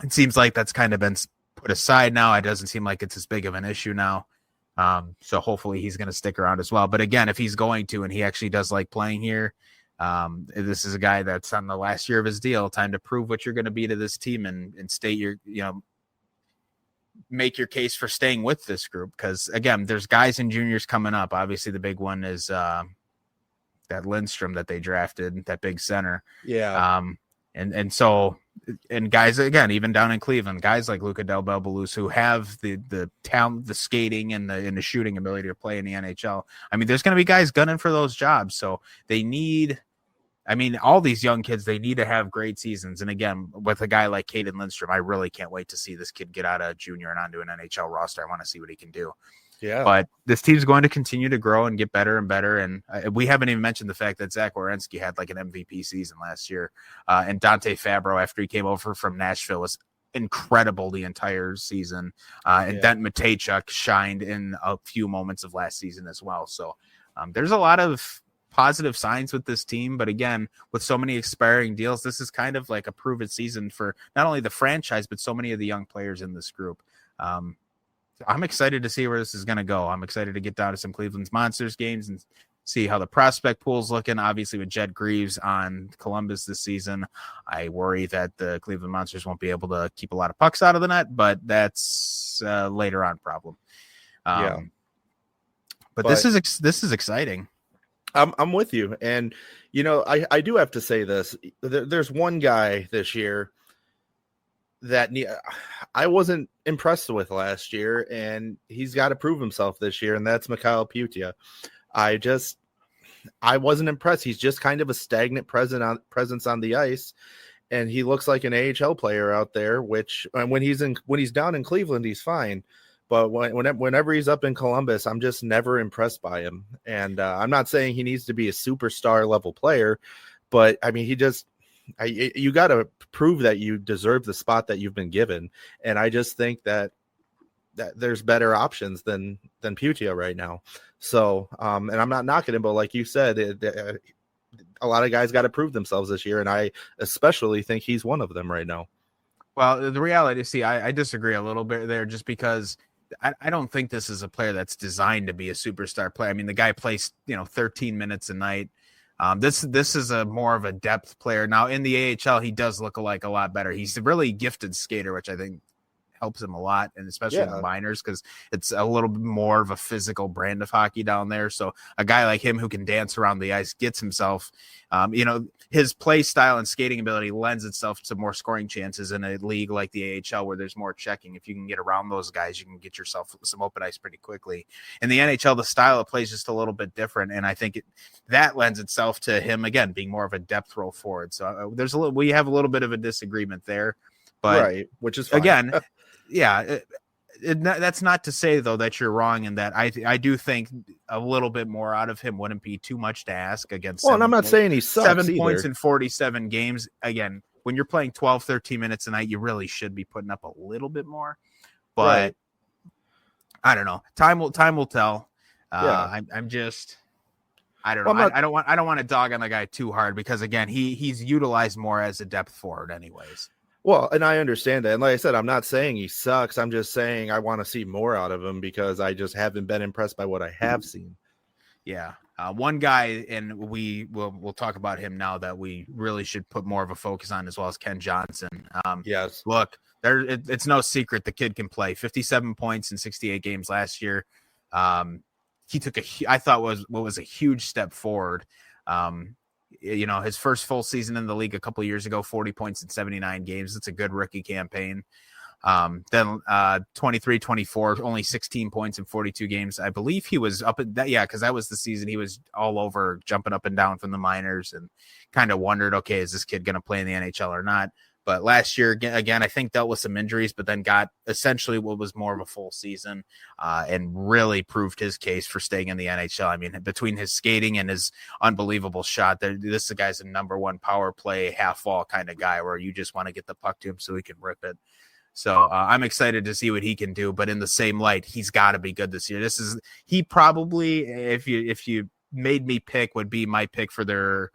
it seems like that's kind of been put aside now. It doesn't seem like it's as big of an issue now. So hopefully he's going to stick around as well. But again, if he's going to, and he actually does like playing here, this is a guy that's on the last year of his deal. Time to prove what you're going to be to this team and state your, make your case for staying with this group. Because again, there's guys and juniors coming up. Obviously the big one is that Lindstrom that they drafted, that big center. Yeah. And guys, again, even down in Cleveland, guys like Luka Del Belbalus who have the talent, the skating and the shooting ability to play in the NHL. There's going to be guys gunning for those jobs. So they need, all these young kids, they need to have great seasons. And again, with a guy like Caden Lindstrom, I really can't wait to see this kid get out of junior and onto an NHL roster. I want to see what he can do. Yeah. But this team's going to continue to grow and get better and better. And we haven't even mentioned the fact that Zach Werenski had like an MVP season last year. And Dante Fabro, after he came over from Nashville, was incredible the entire season. And Dent Matejchuk shined in a few moments of last season as well. So there's a lot of positive signs with this team. But again, with so many expiring deals, this is kind of like a proven season for not only the franchise, but so many of the young players in this group. I'm excited to see where this is going to go. I'm excited to get down to some Cleveland's Monsters games and see how the prospect pool's looking. Obviously, with Jed Greaves on Columbus this season, I worry that the Cleveland Monsters won't be able to keep a lot of pucks out of the net, but that's a later on problem. But this is exciting. I'm with you. And, I do have to say this. There's one guy this year that I wasn't impressed with last year, and he's got to prove himself this year, and that's Mikhail Putia. I wasn't impressed. He's just kind of a stagnant presence on the ice, and he looks like an AHL player out there, which when he's down in Cleveland, he's fine. But whenever he's up in Columbus, I'm just never impressed by him. And I'm not saying he needs to be a superstar level player, but I mean, you got to prove that you deserve the spot that you've been given. And I just think that there's better options than Putia right now. So, and I'm not knocking him, but like you said, a lot of guys got to prove themselves this year. And I especially think he's one of them right now. Well, the reality, I disagree a little bit there just because I don't think this is a player that's designed to be a superstar player. I mean, the guy plays, 13 minutes a night. This is a more of a depth player. Now in the AHL, he does look like a lot better. He's a really gifted skater, which I think helps him a lot, and especially in the minors, because it's a little bit more of a physical brand of hockey down there. So a guy like him who can dance around the ice gets himself, his play style and skating ability lends itself to more scoring chances in a league like the AHL where there's more checking. If you can get around those guys, you can get yourself some open ice pretty quickly. In the NHL, the style of play is just a little bit different, and I think that lends itself to him again being more of a depth role forward. So we have a little bit of a disagreement there, but right, which is fine. Again. Yeah, that's not to say, though, that you're wrong in that. I do think a little bit more out of him wouldn't be too much to ask against. Well, and I'm not saying he sucks 7 points in 47 games. Again, when you're playing 12, 13 minutes a night, you really should be putting up a little bit more. But I don't know. Time will tell. I'm just. I don't know. I don't want to dog on the guy too hard because again, he's utilized more as a depth forward, anyways. Well, and I understand that. And like I said, I'm not saying he sucks. I'm just saying I want to see more out of him because I just haven't been impressed by what I have seen. Yeah. One guy, and we'll talk about him now that we really should put more of a focus on as well as Ken Johnson. Yes. Look, it's no secret the kid can play. 57 points in 68 games last year. He took I thought was a huge step forward. His first full season in the league a couple of years ago, 40 points in 79 games. That's a good rookie campaign. Then 23-24, only 16 points in 42 games. I believe he was up at that. Yeah. Cause that was the season he was all over jumping up and down from the minors and kind of wondered, okay, is this kid going to play in the NHL or not? But last year, again, I think dealt with some injuries, but then got essentially what was more of a full season and really proved his case for staying in the NHL. I mean, between his skating and his unbelievable shot, this guy's a number one power play, half wall kind of guy where you just want to get the puck to him so he can rip it. So I'm excited to see what he can do. But in the same light, he's got to be good this year. He probably, if you made me pick, would be my pick for their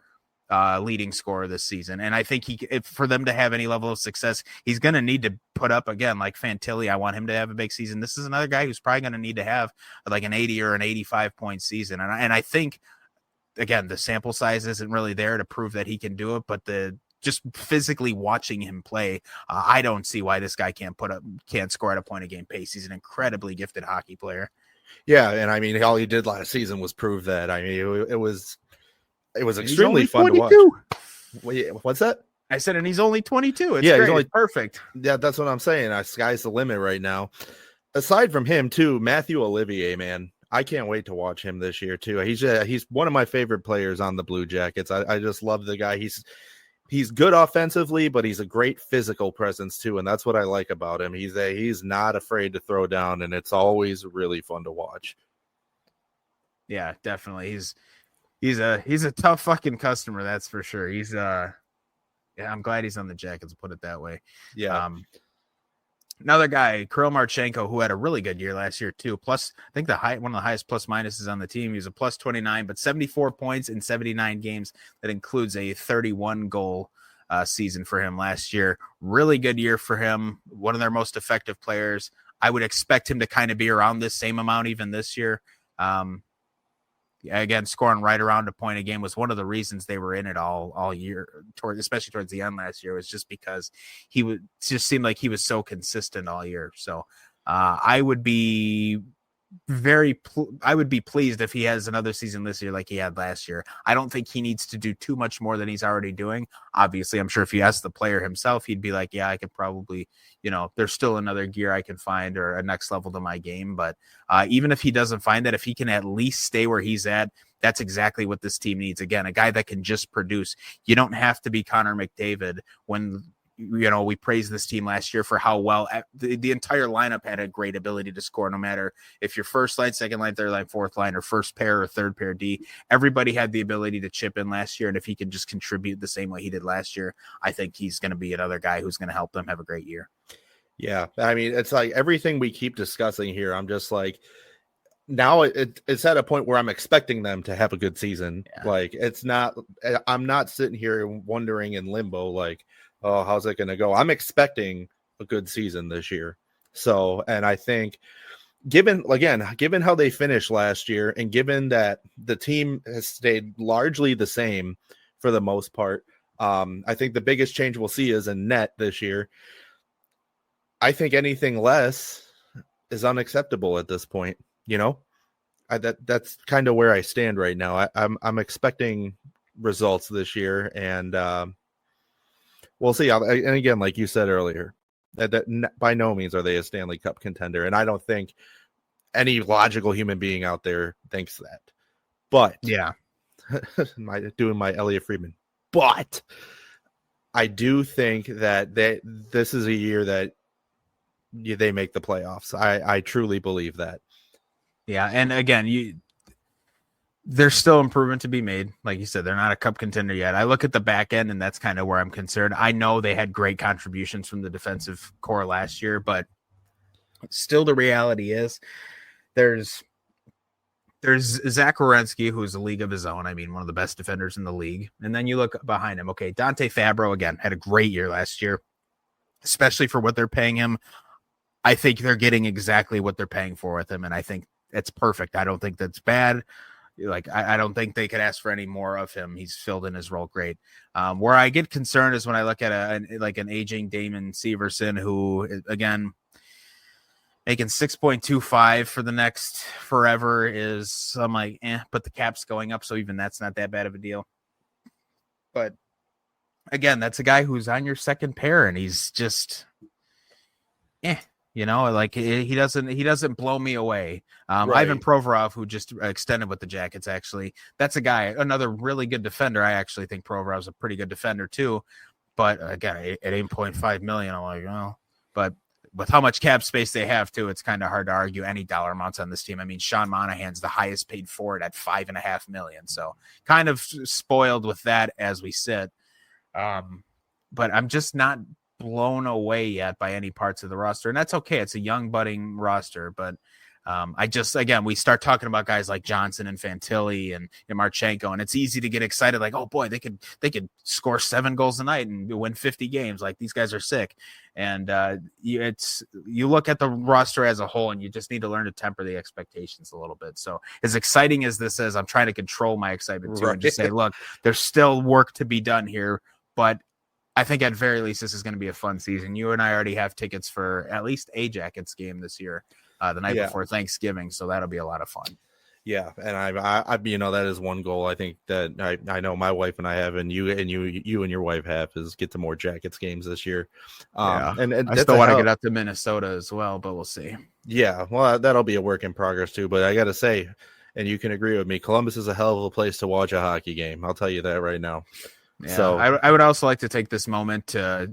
leading scorer this season. And I think for them to have any level of success, he's going to need to put up again, like Fantilli. I want him to have a big season. This is another guy who's probably going to need to have like an 80 or an 85 point season. And I think again, the sample size isn't really there to prove that he can do it, but just physically watching him play, I don't see why this guy can't score at a point a game pace. He's an incredibly gifted hockey player. Yeah. And I mean, all he did last season was prove that. I mean, it was extremely fun to watch. Wait, what's that? I said, and he's only 22. It's great. He's only perfect. Yeah, that's what I'm saying. Sky's the limit right now. Aside from him, too, Matthew Olivier, man, I can't wait to watch him this year too. He's one of my favorite players on the Blue Jackets. I just love the guy. he's good offensively, but he's a great physical presence too, and that's what I like about him. He's not afraid to throw down, and it's always really fun to watch. Yeah, definitely. He's a tough fucking customer, that's for sure. Yeah, I'm glad he's on the Jackets, put it that way. Yeah. Another guy, Kirill Marchenko, who had a really good year last year too. Plus, I think one of the highest plus minuses on the team. He was a plus 29, but 74 points in 79 games. That includes a 31 goal season for him last year. Really good year for him. One of their most effective players. I would expect him to kind of be around this same amount even this year. Again, scoring right around a point a game was one of the reasons they were in it all year, especially towards the end last year, was just because just seemed like he was so consistent all year. So I would be pleased if he has another season this year like he had last year. I don't think he needs to do too much more than he's already doing. Obviously, I'm sure if you ask the player himself, he'd be like, yeah, I could probably, there's still another gear I can find or a next level to my game. But even if he doesn't find that, if he can at least stay where he's at, that's exactly what this team needs. Again, a guy that can just produce. You don't have to be Connor McDavid when we praised this team last year for how well the entire lineup had a great ability to score, no matter if you're first line, second line, third line, fourth line, or first pair or third pair D. Everybody had the ability to chip in last year. And if he can just contribute the same way he did last year, I think he's going to be another guy who's going to help them have a great year. Yeah. I mean, it's like everything we keep discussing here. I'm just like, now it's at a point where I'm expecting them to have a good season. Yeah. Like I'm not sitting here wondering in limbo, like, oh, how's it going to go? I'm expecting a good season this year. So, and I think given how they finished last year and given that the team has stayed largely the same for the most part, I think the biggest change we'll see is in net this year. I think anything less is unacceptable at this point. That's kind of where I stand right now. I'm expecting results this year, and we'll see. And again, like you said earlier, that by no means are they a Stanley Cup contender, and I don't think any logical human being out there thinks that. But yeah, doing my Elliot Friedman. But I do think that this is a year that they make the playoffs. I truly believe that. Yeah, and again, there's still improvement to be made. Like you said, they're not a cup contender yet. I look at the back end, and that's kind of where I'm concerned. I know they had great contributions from the defensive core last year, but still the reality is there's Zach Werenski, who's a league of his own. I mean, one of the best defenders in the league. And then you look behind him. Okay, Dante Fabro, again, had a great year last year, especially for what they're paying him. I think they're getting exactly what they're paying for with him, and I think it's perfect. I don't think that's bad. Like, I don't think they could ask for any more of him. He's filled in his role great. Where I get concerned is when I look at an aging Damon Severson, who, again, making 6.25 for the next forever is, I'm like, but the cap's going up, so even that's not that bad of a deal. But again, that's a guy who's on your second pair, and he's just, like he doesn't blow me away. Right. Ivan Provorov, who just extended with the Jackets, actually, that's a guy, another really good defender. I actually think Provorov's a pretty good defender too. But again, at $8.5 million, I'm like, well, but with how much cap space they have too, it's kind of hard to argue any dollar amounts on this team. I mean, Sean Monahan's the highest paid forward at $5.5 million. So kind of spoiled with that as we sit. But I'm just not blown away yet by any parts of the roster, and that's okay. It's a young budding roster, but we start talking about guys like Johnson and Fantilli and Marchenko, and it's easy to get excited, like, oh boy, they could score 7 goals a night and win 50 games. Like, these guys are sick. And you look at the roster as a whole, and you just need to learn to temper the expectations a little bit. So as exciting as this is, I'm trying to control my excitement too, right, and just say, look, there's still work to be done here, but I think at very least this is going to be a fun season. You and I already have tickets for at least a Jackets game this year, the night before Thanksgiving, so that'll be a lot of fun. Yeah, and I that is one goal I think that I know my wife and I have, and you and your wife have, is get to more Jackets games this year. And I still want to get up to Minnesota as well, but we'll see. Yeah, well, that'll be a work in progress too. But I got to say, and you can agree with me, Columbus is a hell of a place to watch a hockey game. I'll tell you that right now. Yeah, So I would also like to take this moment to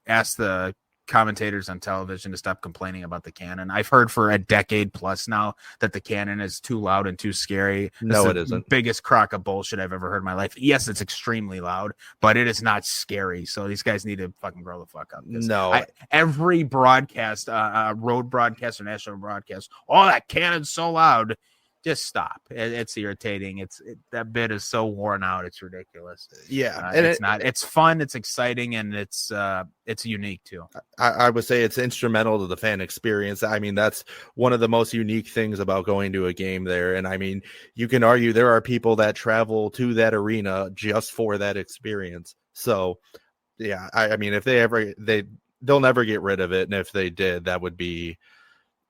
ask the commentators on television to stop complaining about the cannon. I've heard for a decade plus now that the cannon is too loud and too scary. no, it the isn't. biggest crock of bullshit I've ever heard in my life. Yes, it's extremely loud, but it is not scary. So these guys need to fucking grow the fuck up. No, Every broadcast, road broadcast or national broadcast, oh, that cannon's so loud. Just stop. It's irritating. That bit is so worn out. It's ridiculous. yeah, and it's fun. It's exciting, and it's unique too. I would say it's instrumental to the fan experience. I mean, that's one of the most unique things about going to a game there. And I mean, you can argue there are people that travel to that arena just for that experience. So yeah, I mean, if they'll never get rid of it. And if they did, that would be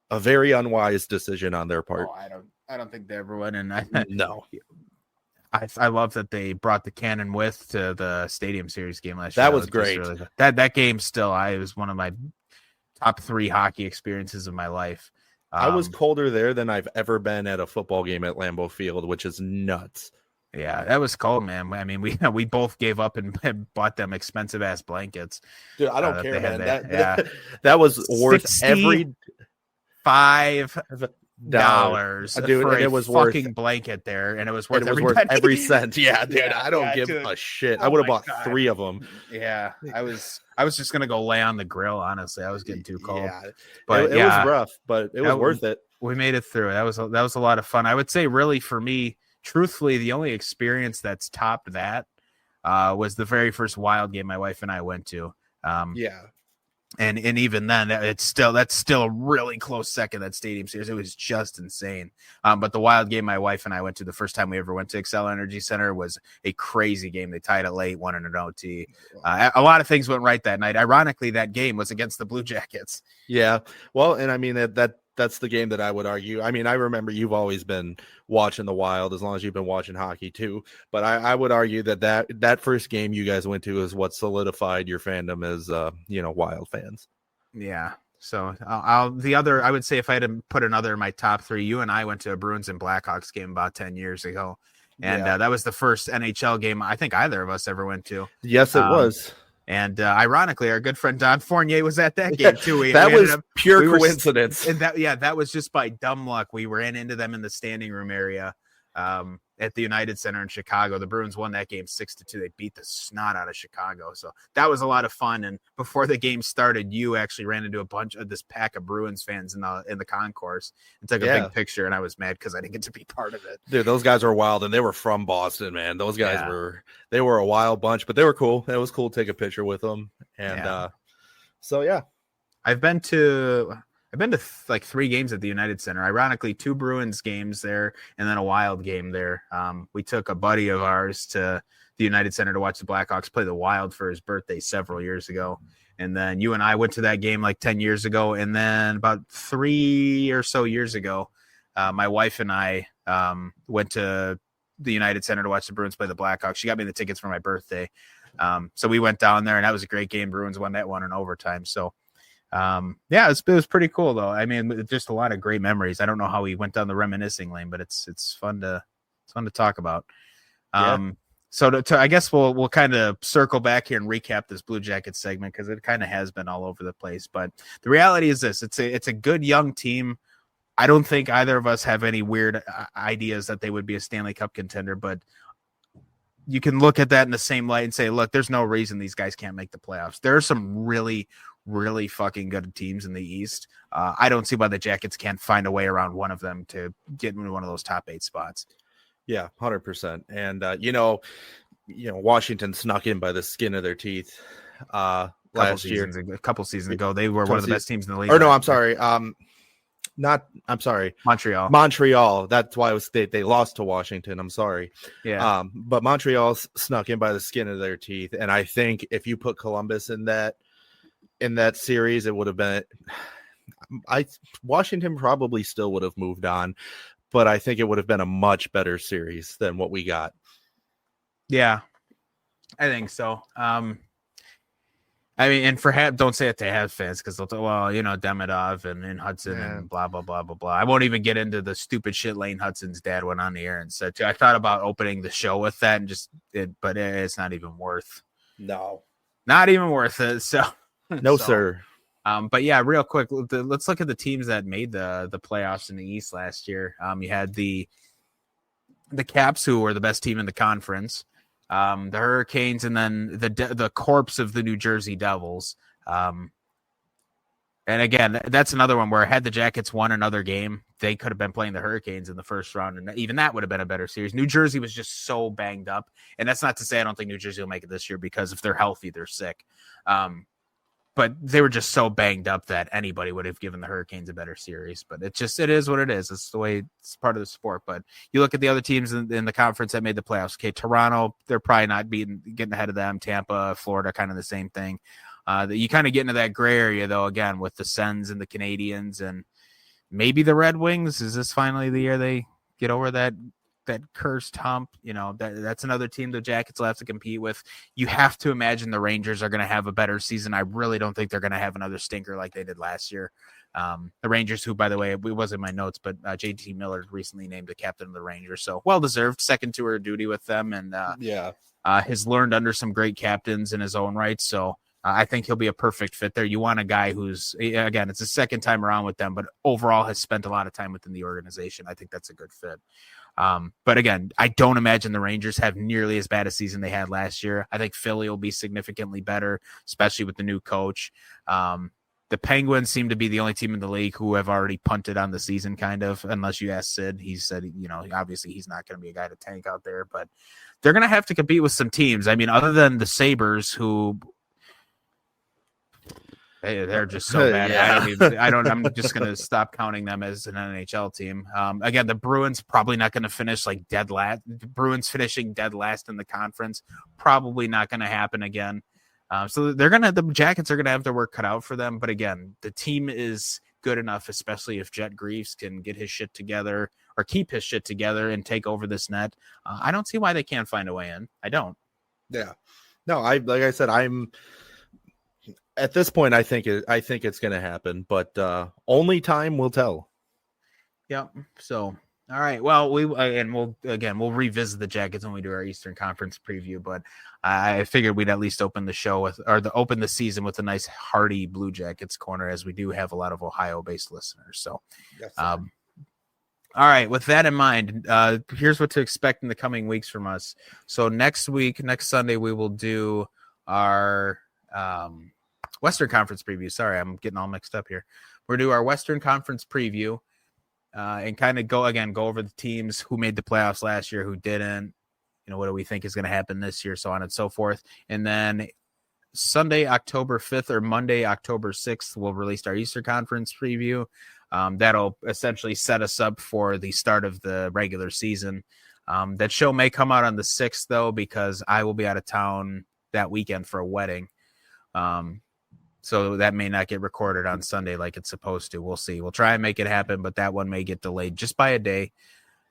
a very unwise decision on their part. Oh, I don't think they ever would. And No. I love that they brought the cannon with to the Stadium Series game last year. That was great. Really, that game still, it was one of my top 3 hockey experiences of my life. I was colder there than I've ever been at a football game at Lambeau Field, which is nuts. Yeah, that was cold, man. I mean, we both gave up and bought them expensive ass blankets. Dude, I don't care, man. That was worth every $5 dude, for and it was fucking worth blanket there, and it was worth every cent. Yeah, dude, I don't give a shit. I would have bought 3 of them. Yeah, I was just gonna go lay on the grill. Honestly, I was getting too cold. Yeah, but it was rough, but it was worth it. We made it through. That was a lot of fun. I would say, really, for me, truthfully, the only experience that's topped that was the very first Wild game my wife and I went to. Yeah. And even then, that's still a really close second. That Stadium Series, it was just insane. But the Wild game my wife and I went to the first time we ever went to Xcel Energy Center was a crazy game. They tied it late, won in an OT. A lot of things went right that night. Ironically, that game was against the Blue Jackets. Yeah, well, and I mean that's the game that I would argue. I mean, I remember you've always been watching the Wild as long as you've been watching hockey too. But I would argue that first game you guys went to is what solidified your fandom as Wild fans. Yeah. So I would say if I had to put another in my top 3, you and I went to a Bruins and Blackhawks game about 10 years ago. And that was the first NHL game I think either of us ever went to. Yes, it was. And ironically, our good friend Don Fournier was at that game too. That was pure coincidence. And that was just by dumb luck. We ran into them in the standing room area at the United Center in Chicago. The Bruins won that game 6-2. They beat the snot out of Chicago. So that was a lot of fun. And before the game started, you actually ran into a bunch of this pack of Bruins fans in the concourse and took a big picture. And I was mad because I didn't get to be part of it. Dude, those guys are wild, and they were from Boston, man. Those guys they were a wild bunch, but they were cool. It was cool to take a picture with them. And so yeah, I've been to like 3 games at the United Center. Ironically, 2 Bruins games there and then a Wild game there. We took a buddy of ours to the United Center to watch the Blackhawks play the Wild for his birthday several years ago. And then you and I went to that game like 10 years ago. And then about 3 or so years ago, my wife and I went to the United Center to watch the Bruins play the Blackhawks. She got me the tickets for my birthday. So we went down there, and that was a great game. Bruins won that one in overtime. So it was pretty cool though. I mean, just a lot of great memories. I don't know how we went down the reminiscing lane, but it's fun to talk about. So I guess we'll kind of circle back here and recap this Blue Jackets segment because it kind of has been all over the place. But the reality is this: it's a good young team. I don't think either of us have any weird ideas that they would be a Stanley Cup contender, but you can look at that in the same light and say, look, there's no reason these guys can't make the playoffs. There are some really, really fucking good teams in the East. I don't see why the Jackets can't find a way around one of them to get into one of those top 8 spots. Yeah, 100%. And Washington snuck in by the skin of their teeth last year. A couple seasons ago, they were one of the best teams in the league. Or no, I'm sorry. Montreal. That's why they lost to Washington. I'm sorry. Yeah. But Montreal snuck in by the skin of their teeth. And I think if you put Columbus in that series, it would have been Washington probably still would have moved on, but I think it would have been a much better series than what we got. Yeah, I think so. I mean, and don't say it to Habs fans because they'll well, Demidov and Hudson and blah, blah, blah, blah, blah. I won't even get into the stupid shit Lane Hudson's dad went on the air and said. I thought about opening the show with that but it's not even worth. No. Not even worth it. So no, sir. But yeah, real quick, let's look at the teams that made the playoffs in the East last year. You had the Caps, who were the best team in the conference. The Hurricanes, and then the corpse of the New Jersey Devils. And again, that's another one where had the Jackets won another game, they could have been playing the Hurricanes in the first round, and even that would have been a better series. New Jersey was just so banged up, and that's not to say I don't think New Jersey will make it this year, because if they're healthy, they're sick. But they were just so banged up that anybody would have given the Hurricanes a better series. But it is what it is. It's the way it's part of the sport. But you look at the other teams in the conference that made the playoffs. Okay, Toronto, they're probably not getting ahead of them. Tampa, Florida, kind of the same thing. You kind of get into that gray area, though, again, with the Sens and the Canadiens and maybe the Red Wings. Is this finally the year they get over that cursed hump? That's another team the Jackets will have to compete with. You have to imagine the Rangers are going to have a better season. I really don't think they're going to have another stinker like they did last year. The Rangers, who, by the way, it wasn't in my notes, but JT Miller recently named the captain of the Rangers. So well-deserved second tour of duty with them. And has learned under some great captains in his own right. So I think he'll be a perfect fit there. You want a guy who's, again, it's his second time around with them, but overall has spent a lot of time within the organization. I think that's a good fit. But again, I don't imagine the Rangers have nearly as bad a season they had last year. I think Philly will be significantly better, especially with the new coach. The Penguins seem to be the only team in the league who have already punted on the season, kind of, unless you ask Sid. He said, obviously he's not going to be a guy to tank out there, but they're going to have to compete with some teams. I mean, other than the Sabres, who they're just so bad. Yeah. I'm just going to stop counting them as an NHL team. Again, the Bruins probably not going to finish like dead last. The Bruins finishing dead last in the conference, probably not going to happen again. So the Jackets are going to have their work cut out for them. But again, the team is good enough, especially if Jet Greaves can get his shit together or keep his shit together and take over this net. I don't see why they can't find a way in. I don't. Yeah. No, like I said, I'm at this point, I think it's going to happen, but only time will tell. Yep. So, all right. Well, we'll revisit the Jackets when we do our Eastern Conference preview. But I figured we'd at least open the season with a nice hearty Blue Jackets corner, as we do have a lot of Ohio-based listeners. So, yes, all right. With that in mind, here's what to expect in the coming weeks from us. So next Sunday, we will do our Western Conference preview. Sorry, I'm getting all mixed up here. We're going to do our Western Conference preview and kind of go over the teams who made the playoffs last year, who didn't, what do we think is going to happen this year, so on and so forth. And then Sunday, October 5th or Monday, October 6th, we'll release our Eastern Conference preview. That'll essentially set us up for the start of the regular season. That show may come out on the 6th, though, because I will be out of town that weekend for a wedding. So that may not get recorded on Sunday like it's supposed to. We'll see. We'll try and make it happen, but that one may get delayed just by a day.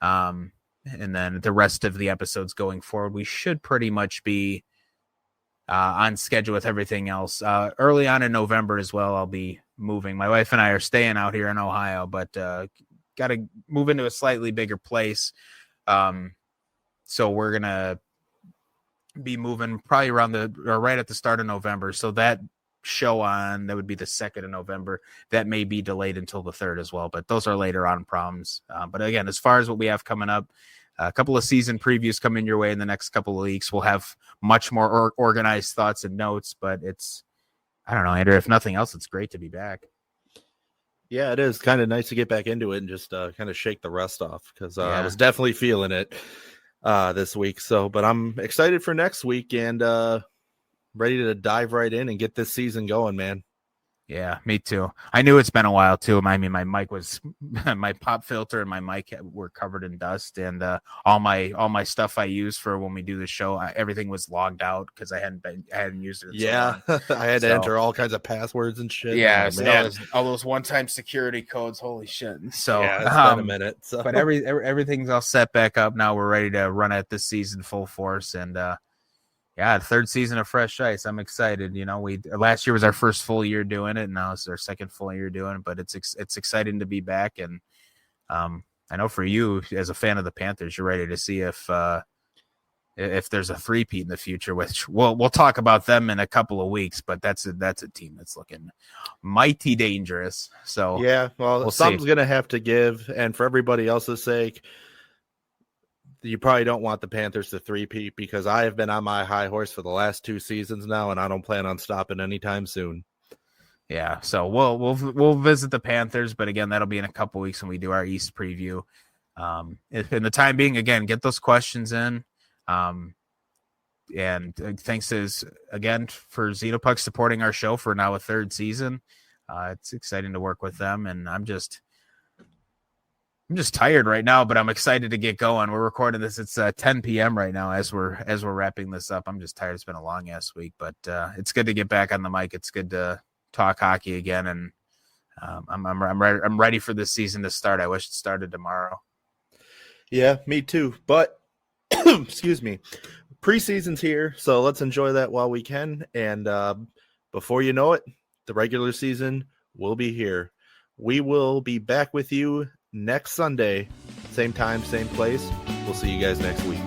And then the rest of the episodes going forward, we should pretty much be on schedule with everything else. Early on in November as well, I'll be moving. My wife and I are staying out here in Ohio, but got to move into a slightly bigger place. So we're going to be moving probably right at the start of November. So that show that would be the 2nd of November. That may be delayed until the 3rd as well, but those are later on problems. But again, as far as what we have coming up, a couple of season previews coming your way in the next couple of weeks. We'll have much more organized thoughts and notes, but I don't know, Andrew, if nothing else, it's great to be back. Yeah, it is kind of nice to get back into it and just kind of shake the rust off, because I was definitely feeling it this week. So, but I'm excited for next week and ready to dive right in and get this season going, man. Yeah, me too. I knew it's been a while too. I mean, my mic was my pop filter and my mic were covered in dust, and all my stuff I use for when we do the show, everything was logged out because I hadn't used it. Yeah, so I had to enter all kinds of passwords and shit. Yeah, all those one-time security codes. Holy shit! So yeah, it's been a minute. So. But everything's all set back up now. We're ready to run at this season full force, and Yeah, third season of Fresh Ice. I'm excited. You know, we last year was our first full year doing it, and now it's our second full year doing it. But it's exciting to be back, and I know for you as a fan of the Panthers, you're ready to see if there's a three-peat in the future. Which we'll talk about them in a couple of weeks. But that's a team that's looking mighty dangerous. So yeah, well, we'll something's gonna have to give, and for everybody else's sake, you probably don't want the Panthers to three-peat because I have been on my high horse for the last 2 seasons now, and I don't plan on stopping anytime soon. Yeah, so we'll visit the Panthers, but again, that'll be in a couple weeks when we do our East preview. In the time being, again, get those questions in. And thanks again for Xenopuck supporting our show for now a third season. It's exciting to work with them, and I'm just tired right now, but I'm excited to get going. We're recording this. It's 10 p.m. right now as we're wrapping this up. I'm just tired. It's been a long ass week, but it's good to get back on the mic. It's good to talk hockey again, and I'm ready for this season to start. I wish it started tomorrow. Yeah, me too. But excuse me, preseason's here, so let's enjoy that while we can. And before you know it, the regular season will be here. We will be back with you next Sunday, same time, same place. We'll see you guys next week.